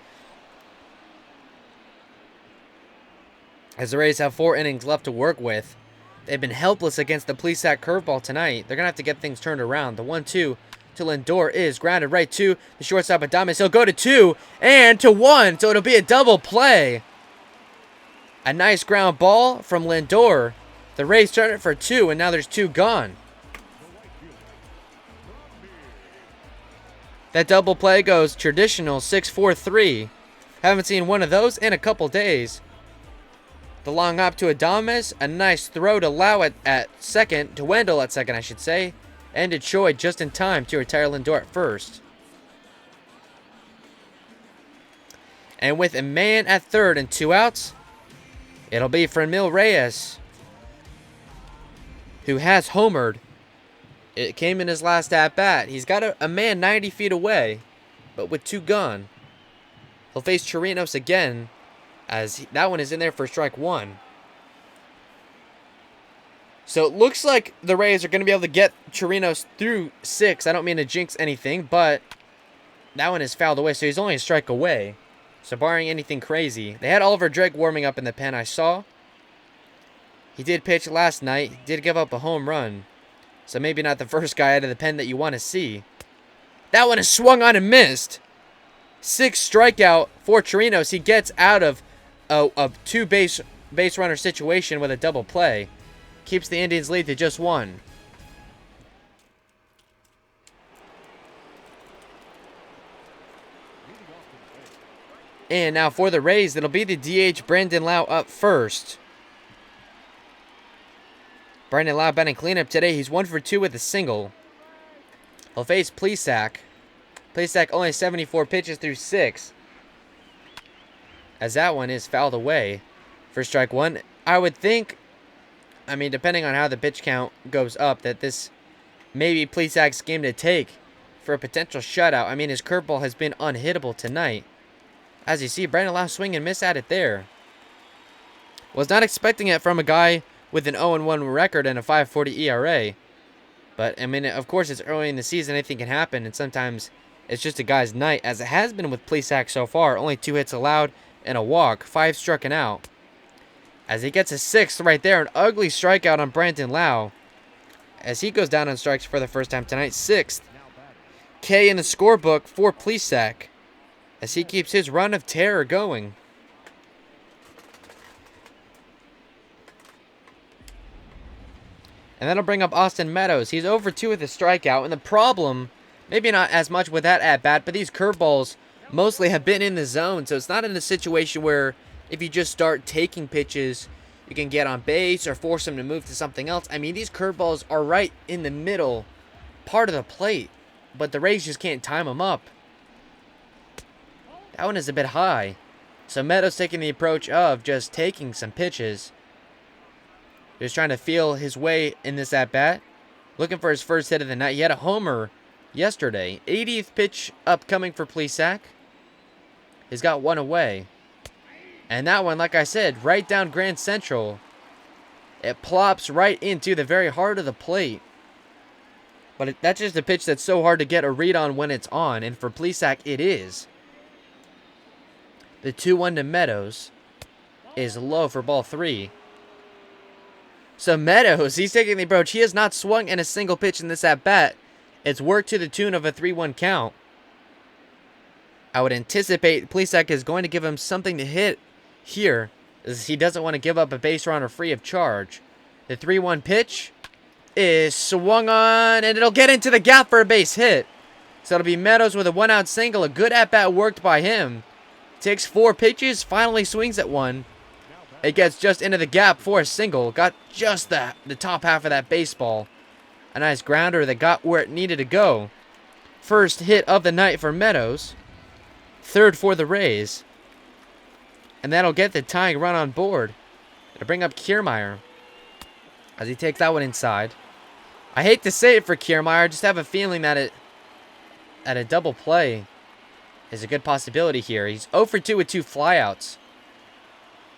as the Rays have 4 innings left to work with. They've been helpless against the Plesac curveball tonight. They're going to have to get things turned around. The 1-2 to Lindor is grounded right to the shortstop, Adames. He'll go to 2 and to 1, so it'll be a double play. A nice ground ball from Lindor. The Rays turn it for 2, and now there's 2 gone. That double play goes traditional 6-4-3. Haven't seen one of those in a couple days. The long hop to Adames. A nice throw to Lau at second. To Wendell at second, I should say. And to Choi just in time to retire Lindor at first. And with a man at third and 2 outs, it'll be Franmil Reyes, who has homered. It came in his last at-bat. He's got a man 90 feet away, but with 2 gone. He'll face Chirinos again, as that one is in there for strike 1. So it looks like the Rays are going to be able to get Chirinos through 6. I don't mean to jinx anything, but that one is fouled away, so he's only a strike away. So barring anything crazy. They had Oliver Drake warming up in the pen, I saw. He did pitch last night. He did give up a home run. So maybe not the first guy out of the pen that you want to see. That one is swung on and missed. 6 strikeout for Chirinos. He gets out of a 2 base runner situation with a double play. Keeps the Indians lead to just 1. And now for the Rays, it'll be the DH Brandon Lau up first. Brandon Lau batting cleanup today. He's 1 for 2 with a single. He'll face Plesac. Plesac only 74 pitches through 6. As that one is fouled away for strike 1. I would think, I mean, depending on how the pitch count goes up, that this may be Plesac's game to take for a potential shutout. I mean, his curveball has been unhittable tonight. As you see, Brandon Lau swing and miss at it there. Was not expecting it from a guy with an 0-1 record and a 5.40 ERA. But, I mean, of course, it's early in the season. Anything can happen, and sometimes it's just a guy's night, as it has been with Plesac so far. Only 2 hits allowed and a walk. 5 struck and out. As he gets a 6th right there, an ugly strikeout on Brandon Lau. As he goes down on strikes for the first time tonight. 6th K in the scorebook for Plesac, as he keeps his run of terror going. And that'll bring up Austin Meadows. He's over 2 with a strikeout. And the problem, maybe not as much with that at-bat, but these curveballs mostly have been in the zone. So it's not in a situation where if you just start taking pitches, you can get on base or force them to move to something else. I mean, these curveballs are right in the middle part of the plate, but the Rays just can't time them up. That one is a bit high. So Meadows taking the approach of just taking some pitches. Just trying to feel his way in this at-bat. Looking for his first hit of the night. He had a homer yesterday. 80th pitch upcoming for Plesac. He's got 1 away. And that one, like I said, right down Grand Central. It plops right into the very heart of the plate. But that's just a pitch that's so hard to get a read on when it's on. And for Plesac, it is. The 2-1 to Meadows is low for ball 3. So Meadows, he's taking the approach. He has not swung in a single pitch in this at-bat. It's worked to the tune of a 3-1 count. I would anticipate Plesac is going to give him something to hit here, as he doesn't want to give up a base runner free of charge. The 3-1 pitch is swung on, and it'll get into the gap for a base hit. So it'll be Meadows with a 1-out single. A good at-bat worked by him. Takes 4 pitches, finally swings at one. It gets just into the gap for a single. Got just the top half of that baseball. A nice grounder that got where it needed to go. First hit of the night for Meadows. Third for the Rays. And that'll get the tying run on board. It'll bring up Kiermaier as he takes that one inside. I hate to say it for Kiermaier. I just have a feeling that a double play is a good possibility here. He's 0 for 2 with 2 flyouts.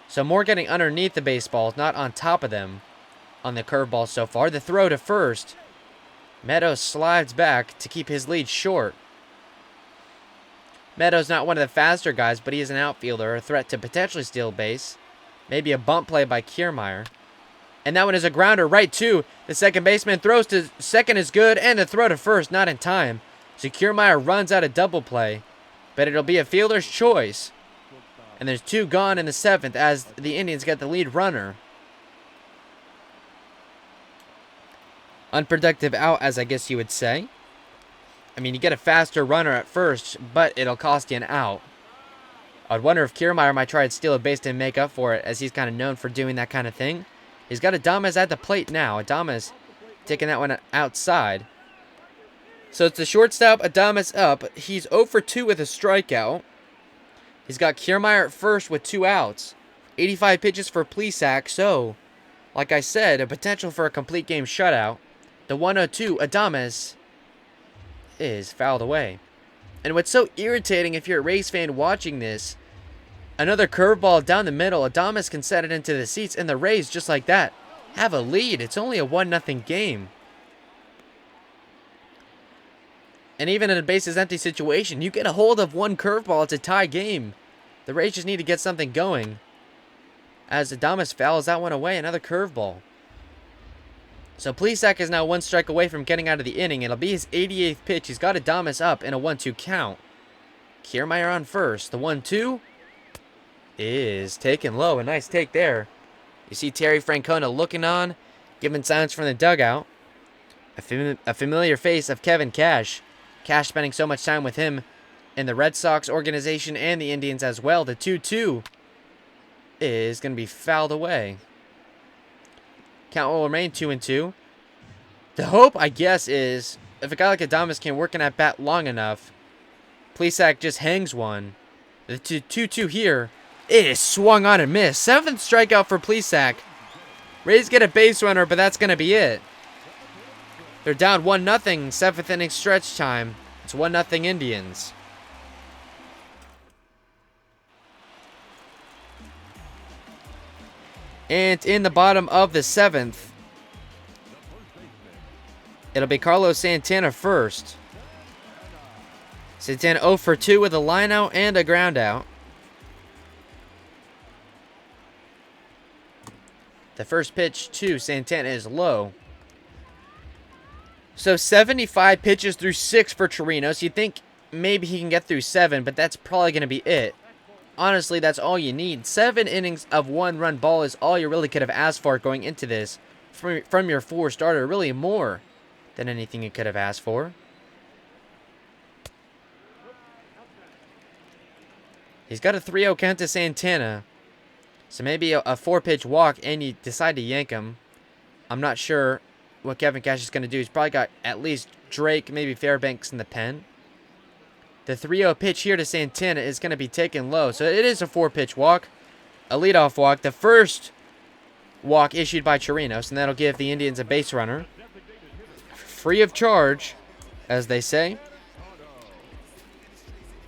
So more getting underneath the baseballs, not on top of them on the curveball so far. The throw to first. Meadows slides back to keep his lead short. Meadows not one of the faster guys, but he is an outfielder, a threat to potentially steal base. Maybe a bump play by Kiermaier. And that one is a grounder right to the second baseman. Throws to second is good, and the throw to first not in time. So Kiermaier runs out a double play, but it'll be a fielder's choice. And there's 2 gone in the 7th as the Indians get the lead runner. Unproductive out, as I guess you would say. I mean, you get a faster runner at first, but it'll cost you an out. I'd wonder if Kiermaier might try to steal a base to make up for it, as he's kind of known for doing that kind of thing. He's got Adames at the plate now. Adames taking that one outside. So it's the shortstop, Adames up. He's 0 for 2 with a strikeout. He's got Kiermaier at first with 2 outs. 85 pitches for Plesac, so, like I said, a potential for a complete game shutout. The 1-0-2, Adames is fouled away. And what's so irritating if you're a Rays fan watching this, another curveball down the middle, Adames can set it into the seats, and the Rays, just like that, have a lead. It's only a 1-0 game. And even in a bases empty situation, you get a hold of one curveball, it's a tie game. The Rays just need to get something going. As Adames fouls that one away, another curveball. So Plesac is now 1 strike away from getting out of the inning. It'll be his 88th pitch. He's got Adames up in a 1-2 count. Kiermaier on first. The 1-2 is taken low. A nice take there. You see Terry Francona looking on, giving signs from the dugout. A familiar face of Kevin Cash. Cash spending so much time with him in the Red Sox organization and the Indians as well. The 2-2 is going to be fouled away. Count will remain 2-2. The hope, I guess, is if a guy like Adames can work in that bat long enough, Plesac just hangs one. The 2-2 here is swung on and missed. 7th strikeout for Plesac. Rays get a base runner, but that's going to be it. They're down 1-0, 7th inning stretch time. It's 1-0 Indians. And in the bottom of the 7th, it'll be Carlos Santana first. Santana 0 for 2 with a line out and a ground out. The first pitch to Santana is low. So 75 pitches through 6 for Chirinos. You'd think maybe he can get through 7, but that's probably going to be it. Honestly, that's all you need. 7 innings of 1-run ball is all you really could have asked for going into this from your 4 starter. Really more than anything you could have asked for. He's got a 3-0 count to Santana. So maybe a 4-pitch walk and you decide to yank him. I'm not sure what Kevin Cash is going to do. He's probably got at least Drake, maybe Fairbanks in the pen. The 3-0 pitch here to Santana is going to be taken low. So it is a 4-pitch walk. A leadoff walk. The first walk issued by Chirinos, and that'll give the Indians a base runner. Free of charge, as they say.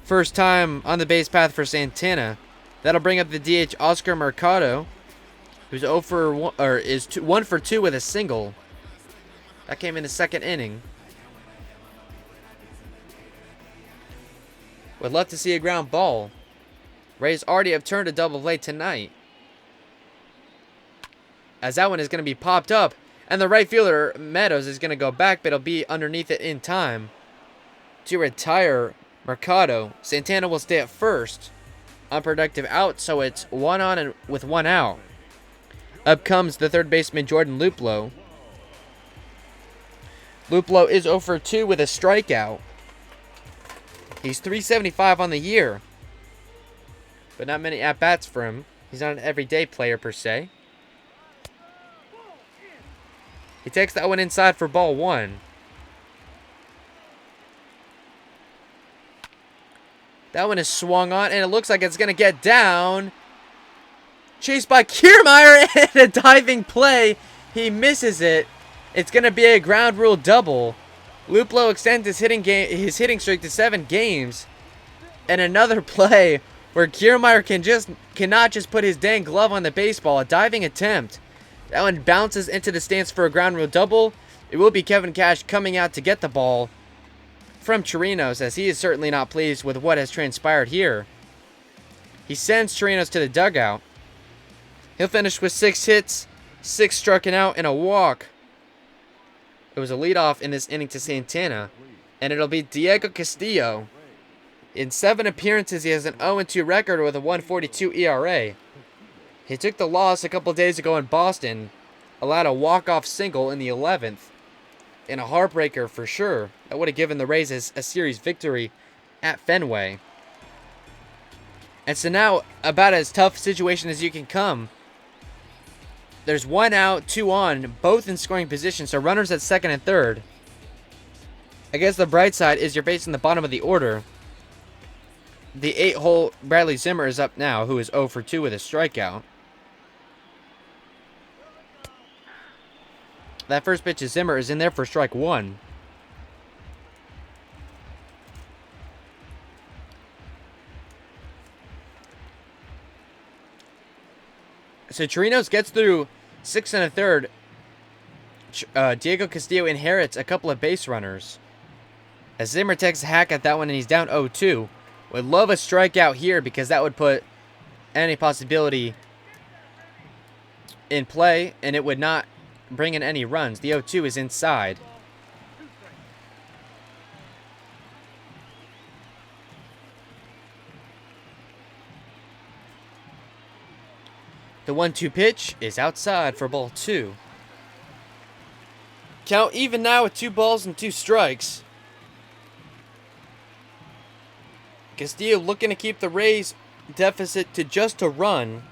First time on the base path for Santana. That'll bring up the DH Oscar Mercado. who's 0 for 1, or is 1 for 2 with a single. That came in the second inning. Would love to see a ground ball. Rays already have turned a double play tonight, as that one is going to be popped up, and the right fielder Meadows is going to go back, but it'll be underneath it in time to retire Mercado. Santana will stay at first. Unproductive out, so it's 1 on and with 1 out. Up comes the third baseman Jordan Luplow. Luplow is 0 for 2 with a strikeout. He's .375 on the year, but not many at-bats for him. He's not an everyday player per se. He takes that one inside for ball 1. That one is swung on, and it looks like it's going to get down. Chased by Kiermaier, and a diving play. He misses it. It's going to be a ground rule double. Luplow extends his hitting streak to 7 games. And another play where Kiermaier cannot just put his dang glove on the baseball. A diving attempt. That one bounces into the stands for a ground rule double. It will be Kevin Cash coming out to get the ball from Chirinos, as he is certainly not pleased with what has transpired here. He sends Chirinos to the dugout. He'll finish with 6 hits, 6 struck out, and a walk. It was a leadoff in this inning to Santana, and it'll be Diego Castillo. In 7 appearances, he has an 0-2 record with a 1.42 ERA. He took the loss a couple days ago in Boston, allowed a walk-off single in the 11th, and a heartbreaker for sure. That would have given the Rays a series victory at Fenway. And so now, about as tough a situation as you can come. There's 1 out, 2 on, both in scoring position, so runners at second and third. I guess the bright side is you're facing the bottom of the order. The 8-hole Bradley Zimmer is up now, who is 0 for 2 with a strikeout. That first pitch of Zimmer is in there for strike 1. So Chirinos gets through 6 1/3. Diego Castillo inherits a couple of base runners, as Zimmer takes a hack at that one, and he's down 0-2. Would love a strikeout here, because that would put any possibility in play, and it would not bring in any runs. The 0-2 is inside. The 1-2 pitch is outside for ball 2. Count even now with 2 balls and 2 strikes. Castillo looking to keep the Rays deficit to just a run,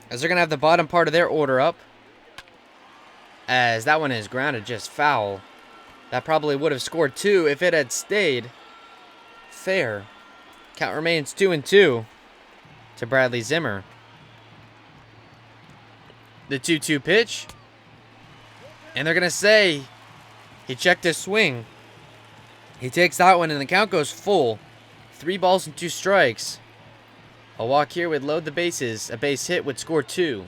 as they're going to have the bottom part of their order up, as that one is grounded just foul. That probably would have scored 2 if it had stayed fair. Count remains 2-2 to Bradley Zimmer. The 2-2 pitch, and they're going to say he checked his swing. He takes that one, and the count goes full. 3 balls and 2 strikes. A walk here would load the bases. A base hit would score 2.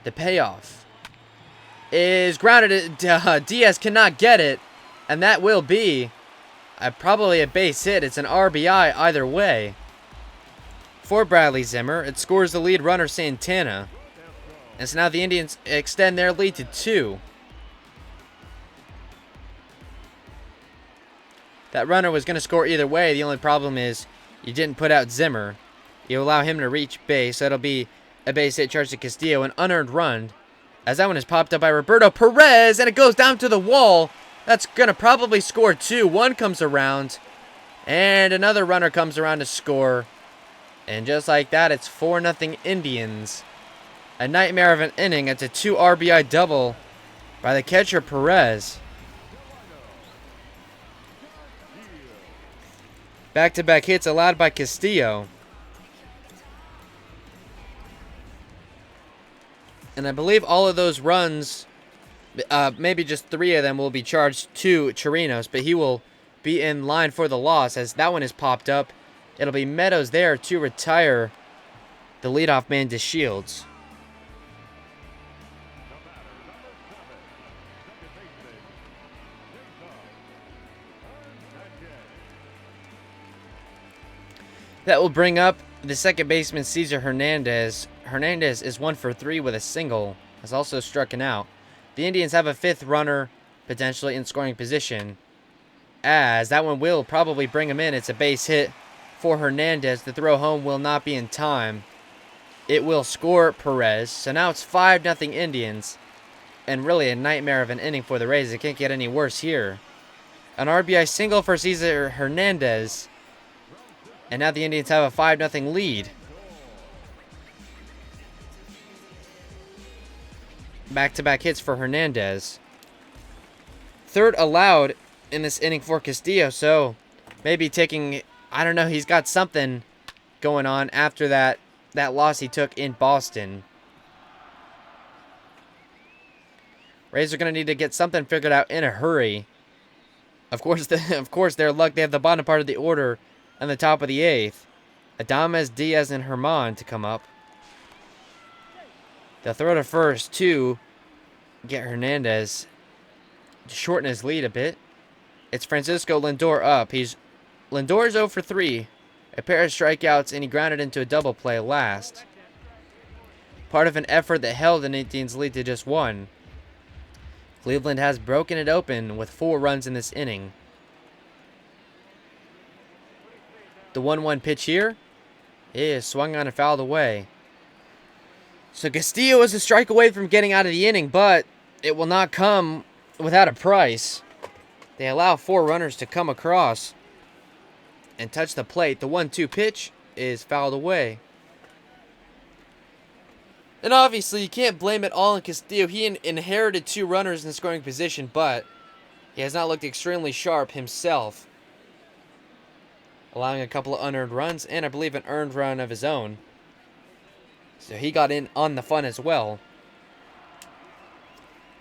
The payoff is grounded. Diaz cannot get it, and that will be probably a base hit. It's an RBI either way for Bradley Zimmer. It scores the lead runner, Santana. And so now the Indians extend their lead to 2. That runner was going to score either way. The only problem is you didn't put out Zimmer. You allow him to reach base. So it'll be a base hit charged to Castillo, an unearned run, as that one is popped up by Roberto Perez, and it goes down to the wall. That's going to probably score 2. One comes around, and another runner comes around to score. And just like that, it's 4-0 Indians. A nightmare of an inning. It's a 2 RBI double by the catcher Perez. Back-to-back hits allowed by Castillo. And I believe all of those runs, maybe just 3 of them, will be charged to Chirinos, but he will be in line for the loss, as that one is popped up. It'll be Meadows there to retire the leadoff man to Shields. That will bring up the second baseman, Cesar Hernandez. Hernandez is 1 for 3 with a single. Has also struck out. The Indians have a fifth runner potentially in scoring position, as that one will probably bring him in. It's a base hit for Hernandez. The throw home will not be in time. It will score Perez. So now it's 5-0 Indians, and really a nightmare of an inning for the Rays. It can't get any worse here. An RBI single for Cesar Hernandez, and now the Indians have a 5-0 lead. Back-to-back hits for Hernandez. Third allowed in this inning for Castillo, so maybe taking, I don't know, he's got something going on after that loss he took in Boston. Rays are going to need to get something figured out in a hurry. Of course, their luck, they have the bottom part of the order and the top of the eighth. Adames, Diaz, and Herman to come up. They'll throw to first to get Hernandez to shorten his lead a bit. It's Francisco Lindor up. Lindor's 0 for 3. A pair of strikeouts, and he grounded into a double play last. Part of an effort that held the Indians' lead to just 1. Cleveland has broken it open with 4 runs in this inning. The 1-1 pitch here is swung on and fouled away. So Castillo is a strike away from getting out of the inning, but it will not come without a price. They allow 4 runners to come across and touch the plate. The 1-2 pitch is fouled away. And obviously, you can't blame it all on Castillo. He inherited 2 runners in scoring position, but he has not looked extremely sharp himself, allowing a couple of unearned runs and I believe an earned run of his own. So he got in on the fun as well.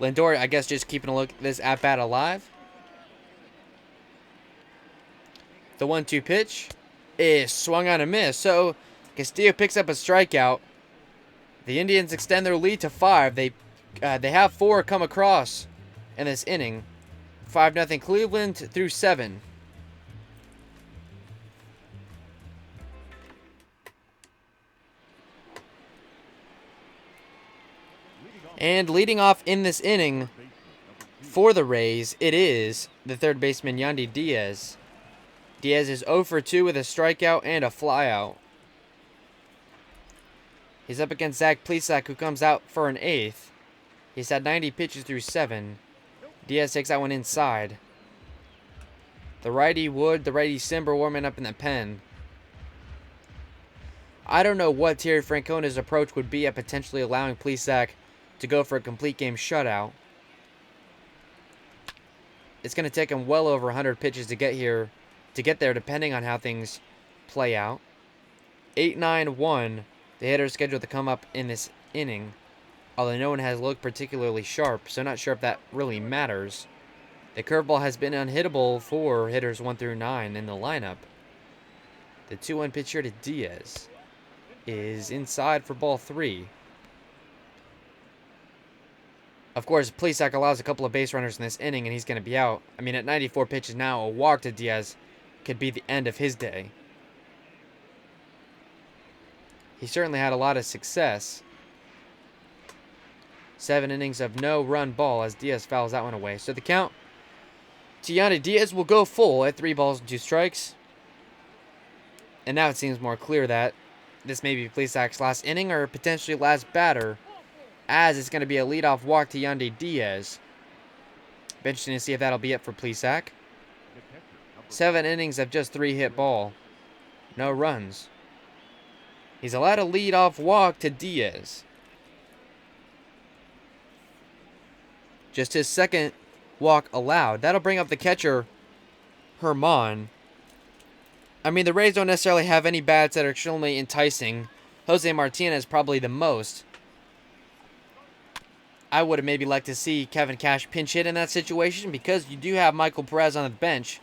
Lindor, I guess, just keeping a look at this at-bat alive. The 1-2 pitch is swung on a miss. So Castillo picks up a strikeout. The Indians extend their lead to 5. They have 4 come across in this inning. 5-0 Cleveland through 7. And leading off in this inning for the Rays, it is the third baseman, Yandy Diaz. Diaz is 0 for 2 with a strikeout and a flyout. He's up against Zach Plesac, who comes out for an 8th. He's had 90 pitches through 7. Diaz takes that one inside. The righty Wood, the righty Simber warming up in the pen. I don't know what Terry Francona's approach would be at potentially allowing Plesac to go for a complete game shutout. It's going to take him well over 100 pitches to get there, depending on how things play out. 8-9-1, the hitter is scheduled to come up in this inning, although no one has looked particularly sharp, so not sure if that really matters. The curveball has been unhittable for hitters 1 through 9 in the lineup. The 2-1 pitch here to Diaz is inside for ball 3. Of course, Plesac allows a couple of base runners in this inning, and he's going to be out. I mean, at 94 pitches now, a walk to Diaz could be the end of his day. He certainly had a lot of success. 7 innings of no-run ball as Diaz fouls that one away. So the count to Yandy Diaz will go full at 3 balls and 2 strikes. And now it seems more clear that this may be Plesac's last inning or potentially last batter, as it's going to be a leadoff walk to Yandy Diaz. Be interesting to see if that'll be it for Plesac. 7 innings of just 3 hit ball. No runs. He's allowed a leadoff walk to Diaz. Just his second walk allowed. That'll bring up the catcher, Herman. I mean, the Rays don't necessarily have any bats that are extremely enticing. Jose Martinez probably the most. I would have maybe liked to see Kevin Cash pinch hit in that situation because you do have Michael Perez on the bench.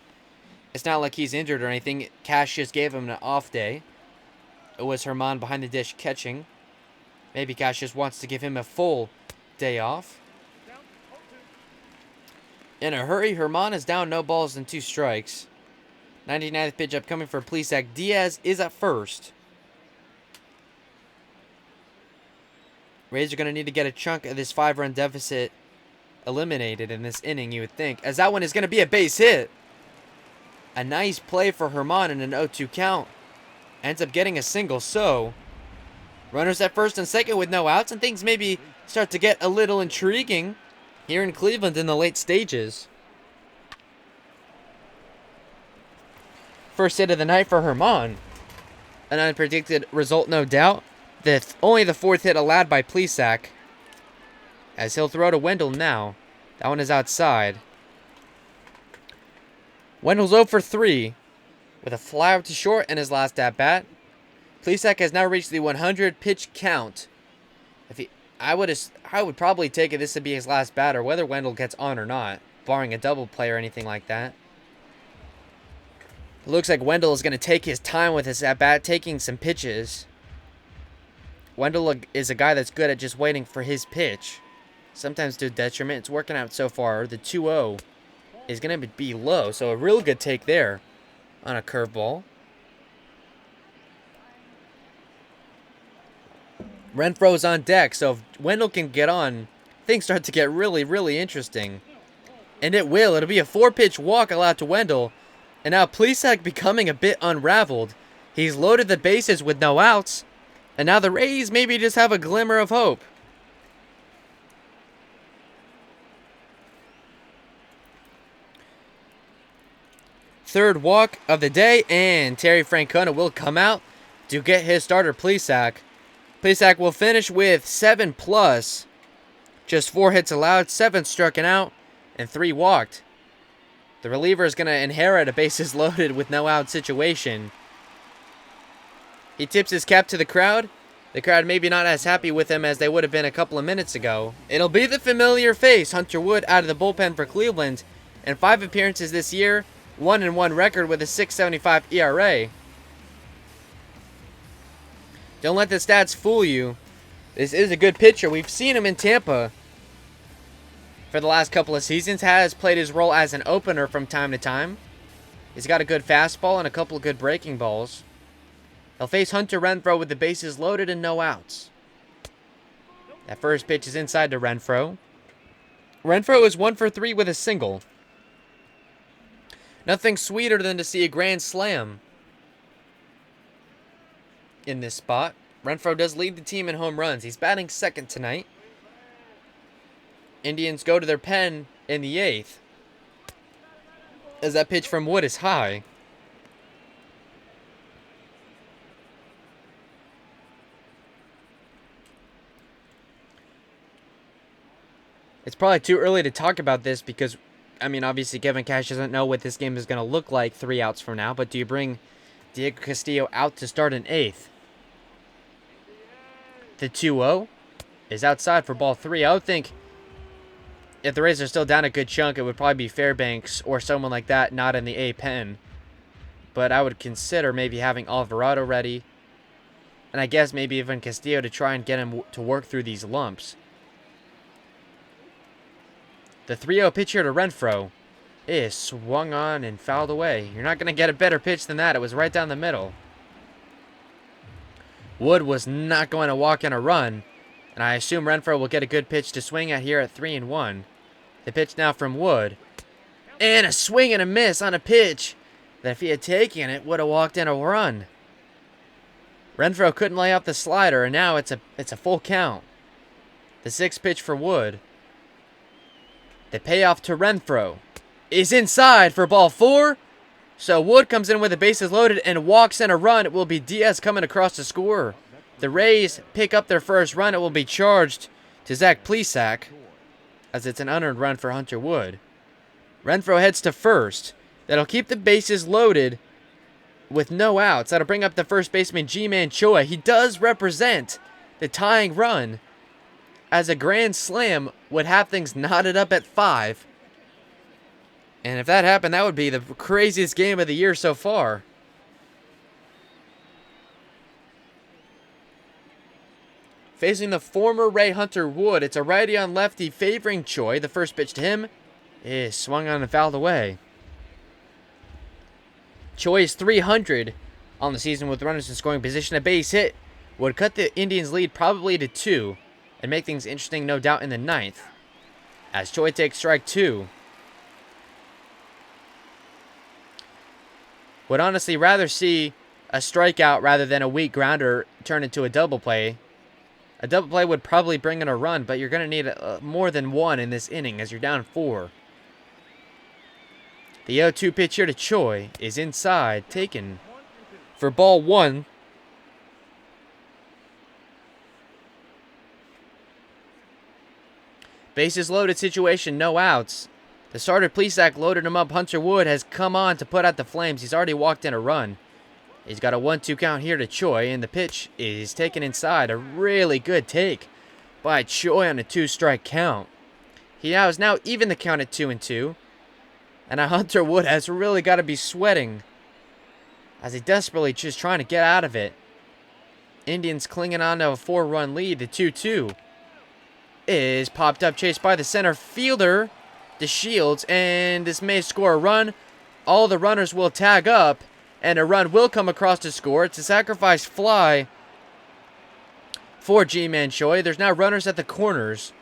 It's not like he's injured or anything. Cash just gave him an off day. It was Herman behind the dish catching. Maybe Cash just wants to give him a full day off. In a hurry, Herman is down no balls and 2 strikes. 99th pitch upcoming for Plesac. Diaz is at first. Rays are going to need to get a chunk of this 5-run deficit eliminated in this inning, you would think, as that one is going to be a base hit. A nice play for Herman in an 0-2 count. Ends up getting a single, so runners at first and second with no outs, and things maybe start to get a little intriguing here in Cleveland in the late stages. First hit of the night for Herman. An unpredicted result, no doubt. Only the 4th hit allowed by Plesac, as he'll throw to Wendell now. That one is outside. Wendell's 0 for 3 with a fly out to short in his last at-bat. Plesac has now reached the 100 pitch count. I would probably take it this to be his last batter, whether Wendell gets on or not, barring a double play or anything like that. It looks like Wendell is going to take his time with his at-bat, taking some pitches. Wendell is a guy that's good at just waiting for his pitch, sometimes to a detriment. It's working out so far. The 2-0 is going to be low, so a real good take there on a curveball. Renfroe's on deck, so if Wendell can get on, things start to get really, really interesting. And it will. It'll be a 4-pitch walk allowed to Wendell. And now Plesac becoming a bit unraveled. He's loaded the bases with no outs. And now the Rays maybe just have a glimmer of hope. Third walk of the day, and Terry Francona will come out to get his starter, Plesac. Plesac will finish with 7+. Just 4 hits allowed, 7 stricken out, and 3 walked. The reliever is going to inherit a bases loaded with no out situation. He tips his cap to the crowd. The crowd maybe not as happy with him as they would have been a couple of minutes ago. It'll be the familiar face, Hunter Wood, out of the bullpen for Cleveland. In 5 appearances this year, 1-1 record with a 6.75 ERA. Don't let the stats fool you. This is a good pitcher. We've seen him in Tampa for the last couple of seasons. Has played his role as an opener from time to time. He's got a good fastball and a couple of good breaking balls. He'll face Hunter Renfroe with the bases loaded and no outs. That first pitch is inside to Renfroe. Renfroe is 1 for 3 with a single. Nothing sweeter than to see a grand slam in this spot. Renfroe does lead the team in home runs. He's batting second tonight. Indians go to their pen in the 8th, as that pitch from Wood is high. It's probably too early to talk about this because, I mean, obviously Kevin Cash doesn't know what this game is going to look like 3 outs from now, but do you bring Diego Castillo out to start an 8th? The 2-0 is outside for ball 3. I would think if the Rays are still down a good chunk, it would probably be Fairbanks or someone like that not in the A pen. But I would consider maybe having Alvarado ready. And I guess maybe even Castillo to try and get him to work through these lumps. The 3-0 pitch here to Renfroe is swung on and fouled away. You're not going to get a better pitch than that. It was right down the middle. Wood was not going to walk in a run. And I assume Renfroe will get a good pitch to swing at here at 3-1. The pitch now from Wood. And a swing and a miss on a pitch that if he had taken it, would have walked in a run. Renfroe couldn't lay off the slider, and now it's a full count. The 6th pitch for Wood. The payoff to Renfroe is inside for ball 4. So Wood comes in with the bases loaded and walks in a run. It will be Diaz coming across to score. The Rays pick up their first run. It will be charged to Zach Plesac, as it's an unearned run for Hunter Wood. Renfroe heads to first. That'll keep the bases loaded with no outs. That'll bring up the first baseman, G-Man Choi. He does represent the tying run, as a grand slam would have things knotted up at 5. And if that happened, that would be the craziest game of the year so far. Facing the former Ray Hunter Wood, it's a righty on lefty favoring Choi. The first pitch to him is swung on and fouled away. Choi's 300 on the season with runners in scoring position. A base hit would cut the Indians' lead probably to 2 and make things interesting, no doubt, in the 9th. As Choi takes strike 2. Would honestly rather see a strikeout rather than a weak grounder turn into a double play. A double play would probably bring in a run, but you're going to need more than one in this inning as you're down 4. The 0-2 pitch here to Choi is inside, taken for ball 1. Bases loaded situation, no outs. The starter Plesac loaded him up. Hunter Wood has come on to put out the Flames. He's already walked in a run. He's got a 1-2 count here to Choi, and the pitch is taken inside. A really good take by Choi on a 2-strike count. He is now even the count at 2-2. And Hunter Wood has really got to be sweating as he desperately just trying to get out of it. Indians clinging on to a 4-run lead. The 2-2 is popped up, chased by the center fielder, DeShields, and this may score a run. All the runners will tag up, and a run will come across to score. It's a sacrifice fly for G-Man Choi. There's now runners at the corners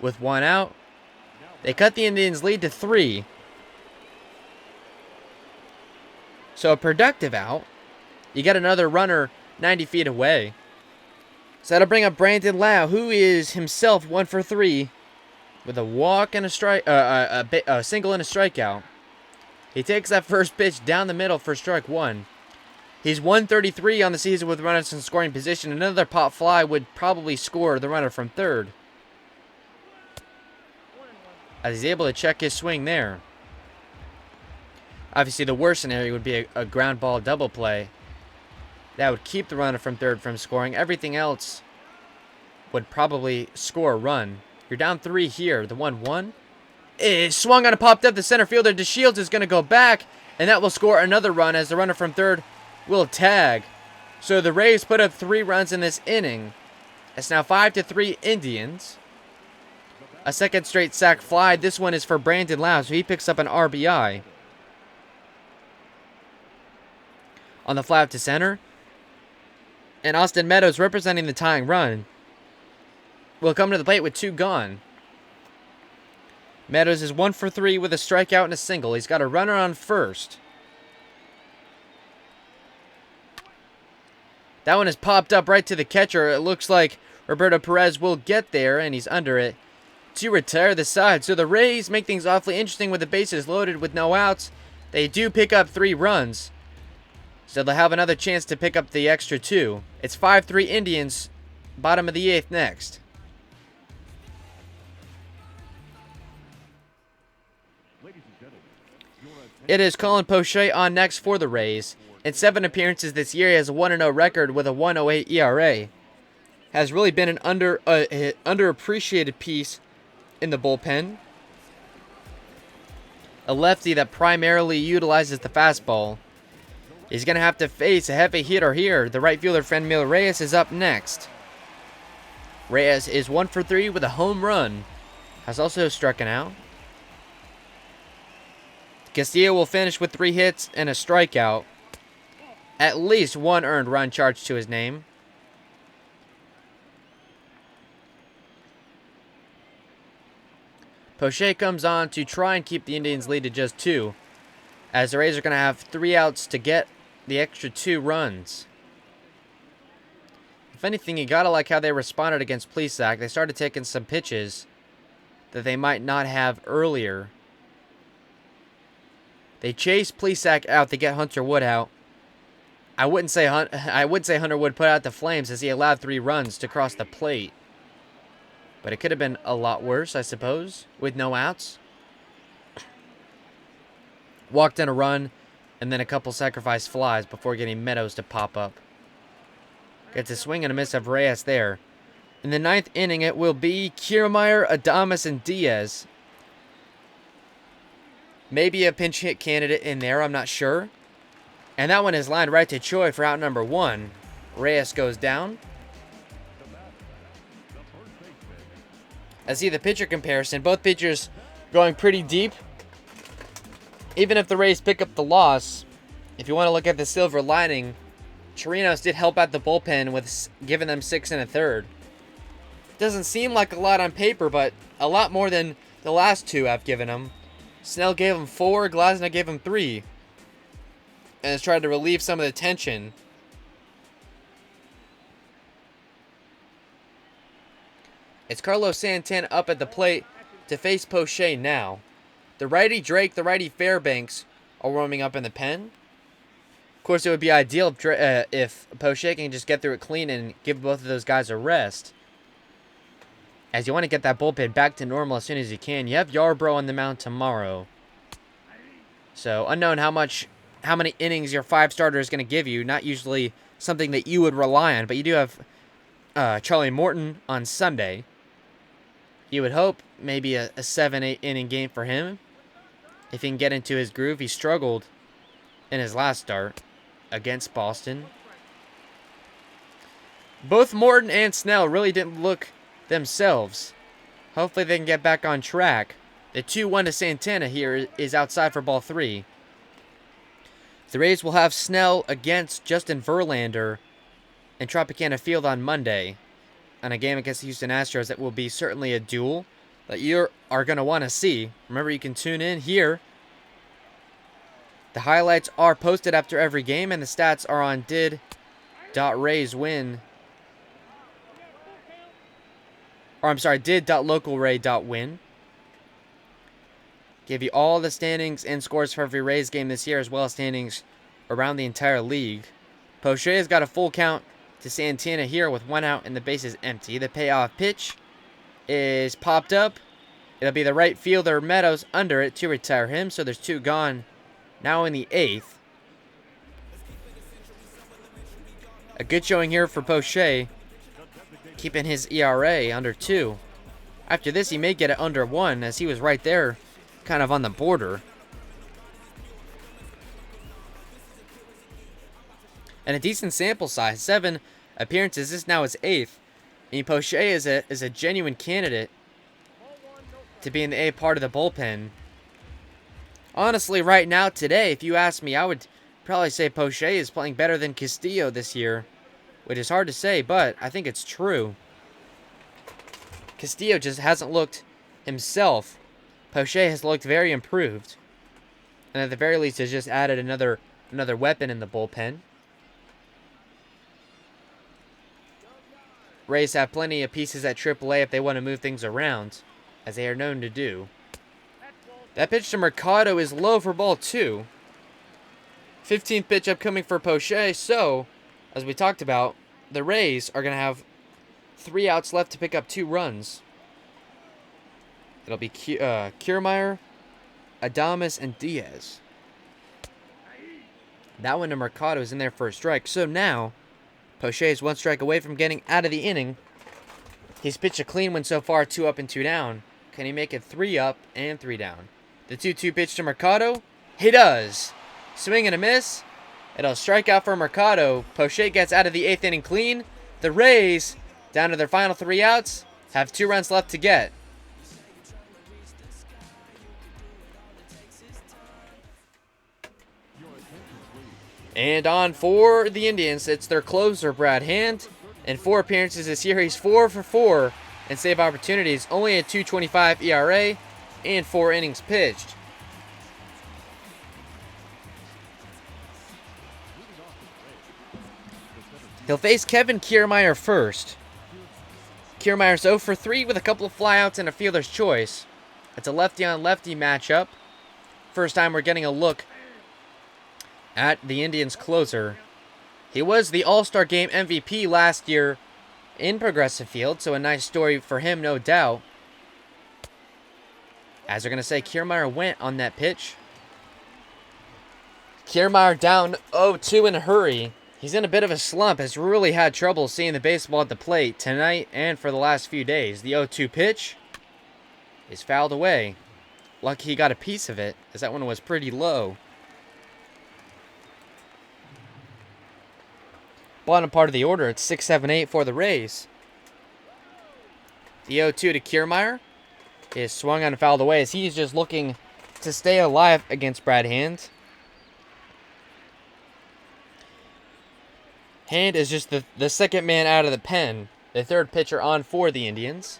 with 1 out. They cut the Indians' lead to 3. So a productive out. You get another runner 90 feet away. So that'll bring up Brandon Lau, who is himself 1 for 3 with a walk and a strike, a single and a strikeout. He takes that first pitch down the middle for strike 1. He's 133 on the season with runners in scoring position. Another pop fly would probably score the runner from third, as he's able to check his swing there. Obviously, the worst scenario would be a ground ball double play. That would keep the runner from third from scoring. Everything else would probably score a run. You're down 3 here. The 1-1 is swung on and popped up. The center fielder, DeShields, is going to go back, and that will score another run as the runner from third will tag. So the Rays put up 3 runs in this inning. It's now 5-3 Indians. A second straight sac fly. This one is for Brandon Lau, so he picks up an RBI. On the fly to center. And Austin Meadows, representing the tying run, will come to the plate with 2 gone. Meadows is 1 for 3 with a strikeout and a single. He's got a runner on first. That one is popped up right to the catcher. It looks like Roberto Perez will get there, and he's under it to retire the side. So the Rays make things awfully interesting with the bases loaded with no outs. They do pick up 3 runs, so they'll have another chance to pick up the extra 2. It's 5-3 Indians, bottom of the 8th next. It is Colin Poche on next for the Rays. In 7 appearances this year, he has a 1-0 record with a 1.08 ERA. Has really been an underappreciated piece in the bullpen. A lefty that primarily utilizes the fastball. He's going to have to face a heavy hitter here. The right fielder, Franmil Reyes, is up next. Reyes is 1 for 3 with a home run. Has also struck out. Castillo will finish with 3 hits and a strikeout. At least 1 earned run charged to his name. Poche comes on to try and keep the Indians' lead to just 2, as the Rays are going to have 3 outs to get the extra 2 runs. If anything, you got to like how they responded against Plesac. They started taking some pitches that they might not have earlier. They chased Plesac out to get Hunter Wood out. I would say Hunter Wood put out the Flames as he allowed 3 runs to cross the plate. But it could have been a lot worse, I suppose, with no outs. Walked in a run, and then a couple sacrifice flies before getting Meadows to pop up. Gets a swing and a miss of Reyes there. In the 9th inning, it will be Kiermaier, Adames, and Diaz. Maybe a pinch hit candidate in there, I'm not sure. And that one is lined right to Choi for out number 1. Reyes goes down. I see the pitcher comparison. Both pitchers going pretty deep. Even if the Rays pick up the loss, if you want to look at the silver lining, Chirinos did help out the bullpen with giving them 6 1/3. Doesn't seem like a lot on paper, but a lot more than the last two I've given him. Snell gave him 4, Glasnow gave him 3, and has tried to relieve some of the tension. It's Carlos Santana up at the plate to face Poche now. The righty Drake, the righty Fairbanks are warming up in the pen. Of course, it would be ideal if Poche can just get through it clean and give both of those guys a rest, as you want to get that bullpen back to normal as soon as you can. You have Yarbrough on the mound tomorrow, so unknown how many innings your 5 starter is going to give you. Not usually something that you would rely on, but you do have Charlie Morton on Sunday. You would hope maybe a 7-8 inning game for him if he can get into his groove. He struggled in his last start against Boston. Both Morton and Snell really didn't look themselves. Hopefully they can get back on track. The 2-1 to Santana here is outside for ball 3. The Rays will have Snell against Justin Verlander in Tropicana Field on Monday, on a game against the Houston Astros that will be certainly a duel that you are going to want to see. Remember, you can tune in here. The highlights are posted after every game, and the stats are on did.rayswin. Or I'm sorry, did.localray.win. Give you all the standings and scores for every Rays game this year, as well as standings around the entire league. Poche has got a full count to Santana here with 1 out and the bases empty. The payoff pitch is popped up. It'll be the right fielder Meadows under it to retire him, so there's 2 gone. Now in the 8th. A good showing here for Poche, keeping his ERA under 2. After this, he may get it under 1, as he was right there, kind of on the border. And a decent sample size, 7 appearances. This now is 8th. And Poche is a genuine candidate to be in the A part of the bullpen. Honestly, right now, today, if you ask me, I would probably say Poche is playing better than Castillo this year, which is hard to say, but I think it's true. Castillo just hasn't looked himself. Poche has looked very improved, and at the very least has just added another weapon in the bullpen. Rays have plenty of pieces at AAA if they want to move things around, as they are known to do. That pitch to Mercado is low for ball 2. 15th pitch upcoming for Poche, so, as we talked about, the Rays are going to have 3 outs left to pick up 2 runs. It'll be Kiermaier, Adames, and Diaz. That one to Mercado is in there for a strike. So now, Poche is 1 strike away from getting out of the inning. He's pitched a clean one so far, 2 up and 2 down. Can he make it 3 up and 3 down? The 2-2 pitch to Mercado. He does. Swing and a miss. It'll strike out for Mercado. Poche gets out of the 8th inning clean. The Rays, down to their final 3 outs, have 2 runs left to get. And on for the Indians, it's their closer, Brad Hand. In 4 appearances this year, he's 4 for 4 in save opportunities. Only a 2.25 ERA and 4 innings pitched. He'll face Kevin Kiermaier first. Kiermaier's 0 for 3 with a couple of flyouts and a fielder's choice. It's a lefty-on-lefty matchup. First time we're getting a look at the Indians' closer. He was the All-Star Game MVP last year in Progressive Field, so a nice story for him, no doubt. As they're going to say, Kiermaier went on that pitch. Kiermaier down 0-2 in a hurry. He's in a bit of a slump, has really had trouble seeing the baseball at the plate tonight and for the last few days. The 0-2 pitch is fouled away. Lucky he got a piece of it, as that one was pretty low. Bottom part of the order, it's 6-7-8 for the Rays. The 0-2 to Kiermaier is swung on and fouled away, as he's just looking to stay alive against Brad Hand. Hand is just the second man out of the pen. The third pitcher on for the Indians.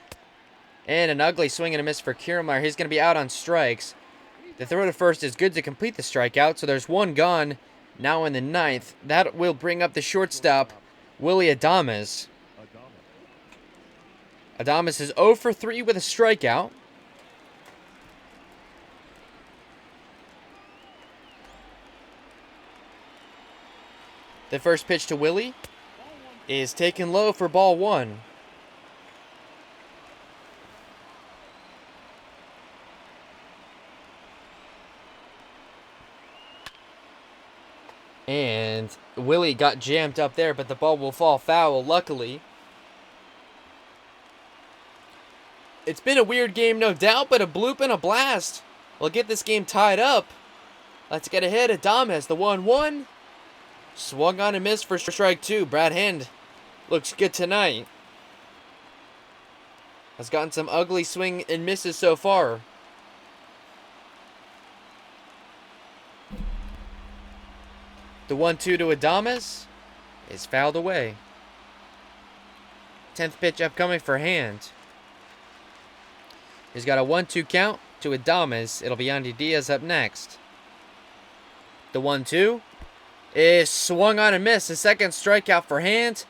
And an ugly swing and a miss for Kiermaier. He's going to be out on strikes. The throw to first is good to complete the strikeout, so there's one gone now in the ninth. That will bring up the shortstop, Willie Adames. Adames is 0 for 3 with a strikeout. The first pitch to Willie is taken low for ball 1. And Willie got jammed up there, but the ball will fall foul, luckily. It's been a weird game, no doubt, but a bloop and a blast will get this game tied up. Let's get ahead. Adames, the 1-1. Swung on and missed for strike 2. Brad Hand looks good tonight. Has gotten some ugly swing and misses so far. The 1-2 to Adames is fouled away. 10th pitch upcoming for Hand. He's got a 1-2 count to Adames. It'll be Yandy Diaz up next. The 1-2 is swung on and missed. The second strikeout for Hand.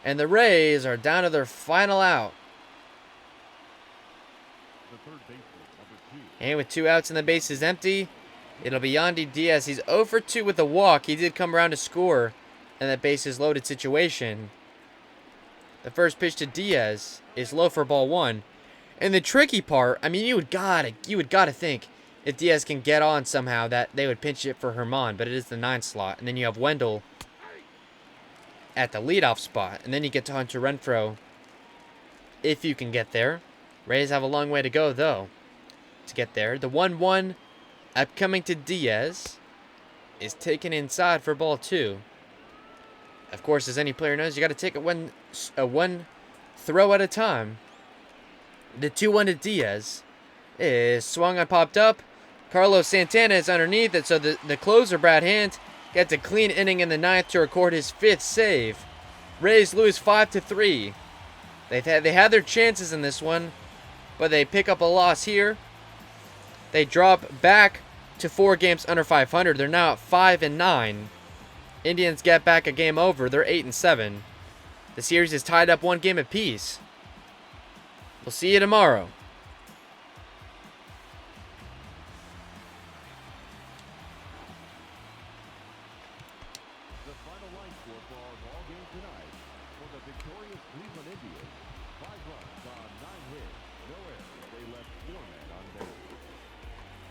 And the Rays are down to their final out. And with 2 outs and the base is empty, it'll be Yandy Diaz. He's 0 for 2 with a walk. He did come around to score in that bases loaded situation. The first pitch to Diaz is low for ball 1. And the tricky part, I mean, you would gotta think if Diaz can get on somehow that they would pinch it for Herman, but it is the 9th slot. And then you have Wendell at the leadoff spot. And then you get to Hunter Renfroe if you can get there. Rays have a long way to go, though, to get there. The 1-1 upcoming to Diaz is taken inside for ball 2. Of course, as any player knows, you got to take it one throw at a time. The 2-1 to Diaz is swung and popped up. Carlos Santana is underneath it, so the closer, Brad Hand, gets a clean inning in the 9th to record his 5th save. Rays lose 5-3. They had their chances in this one, but they pick up a loss here. They drop back to 4 games under 500. They're now at 5-9. Indians get back a game over. They're 8-7. The series is tied up 1 game apiece. We'll see you tomorrow. The final line score for our ball game tonight. For the victorious Cleveland Indians, 5 runs on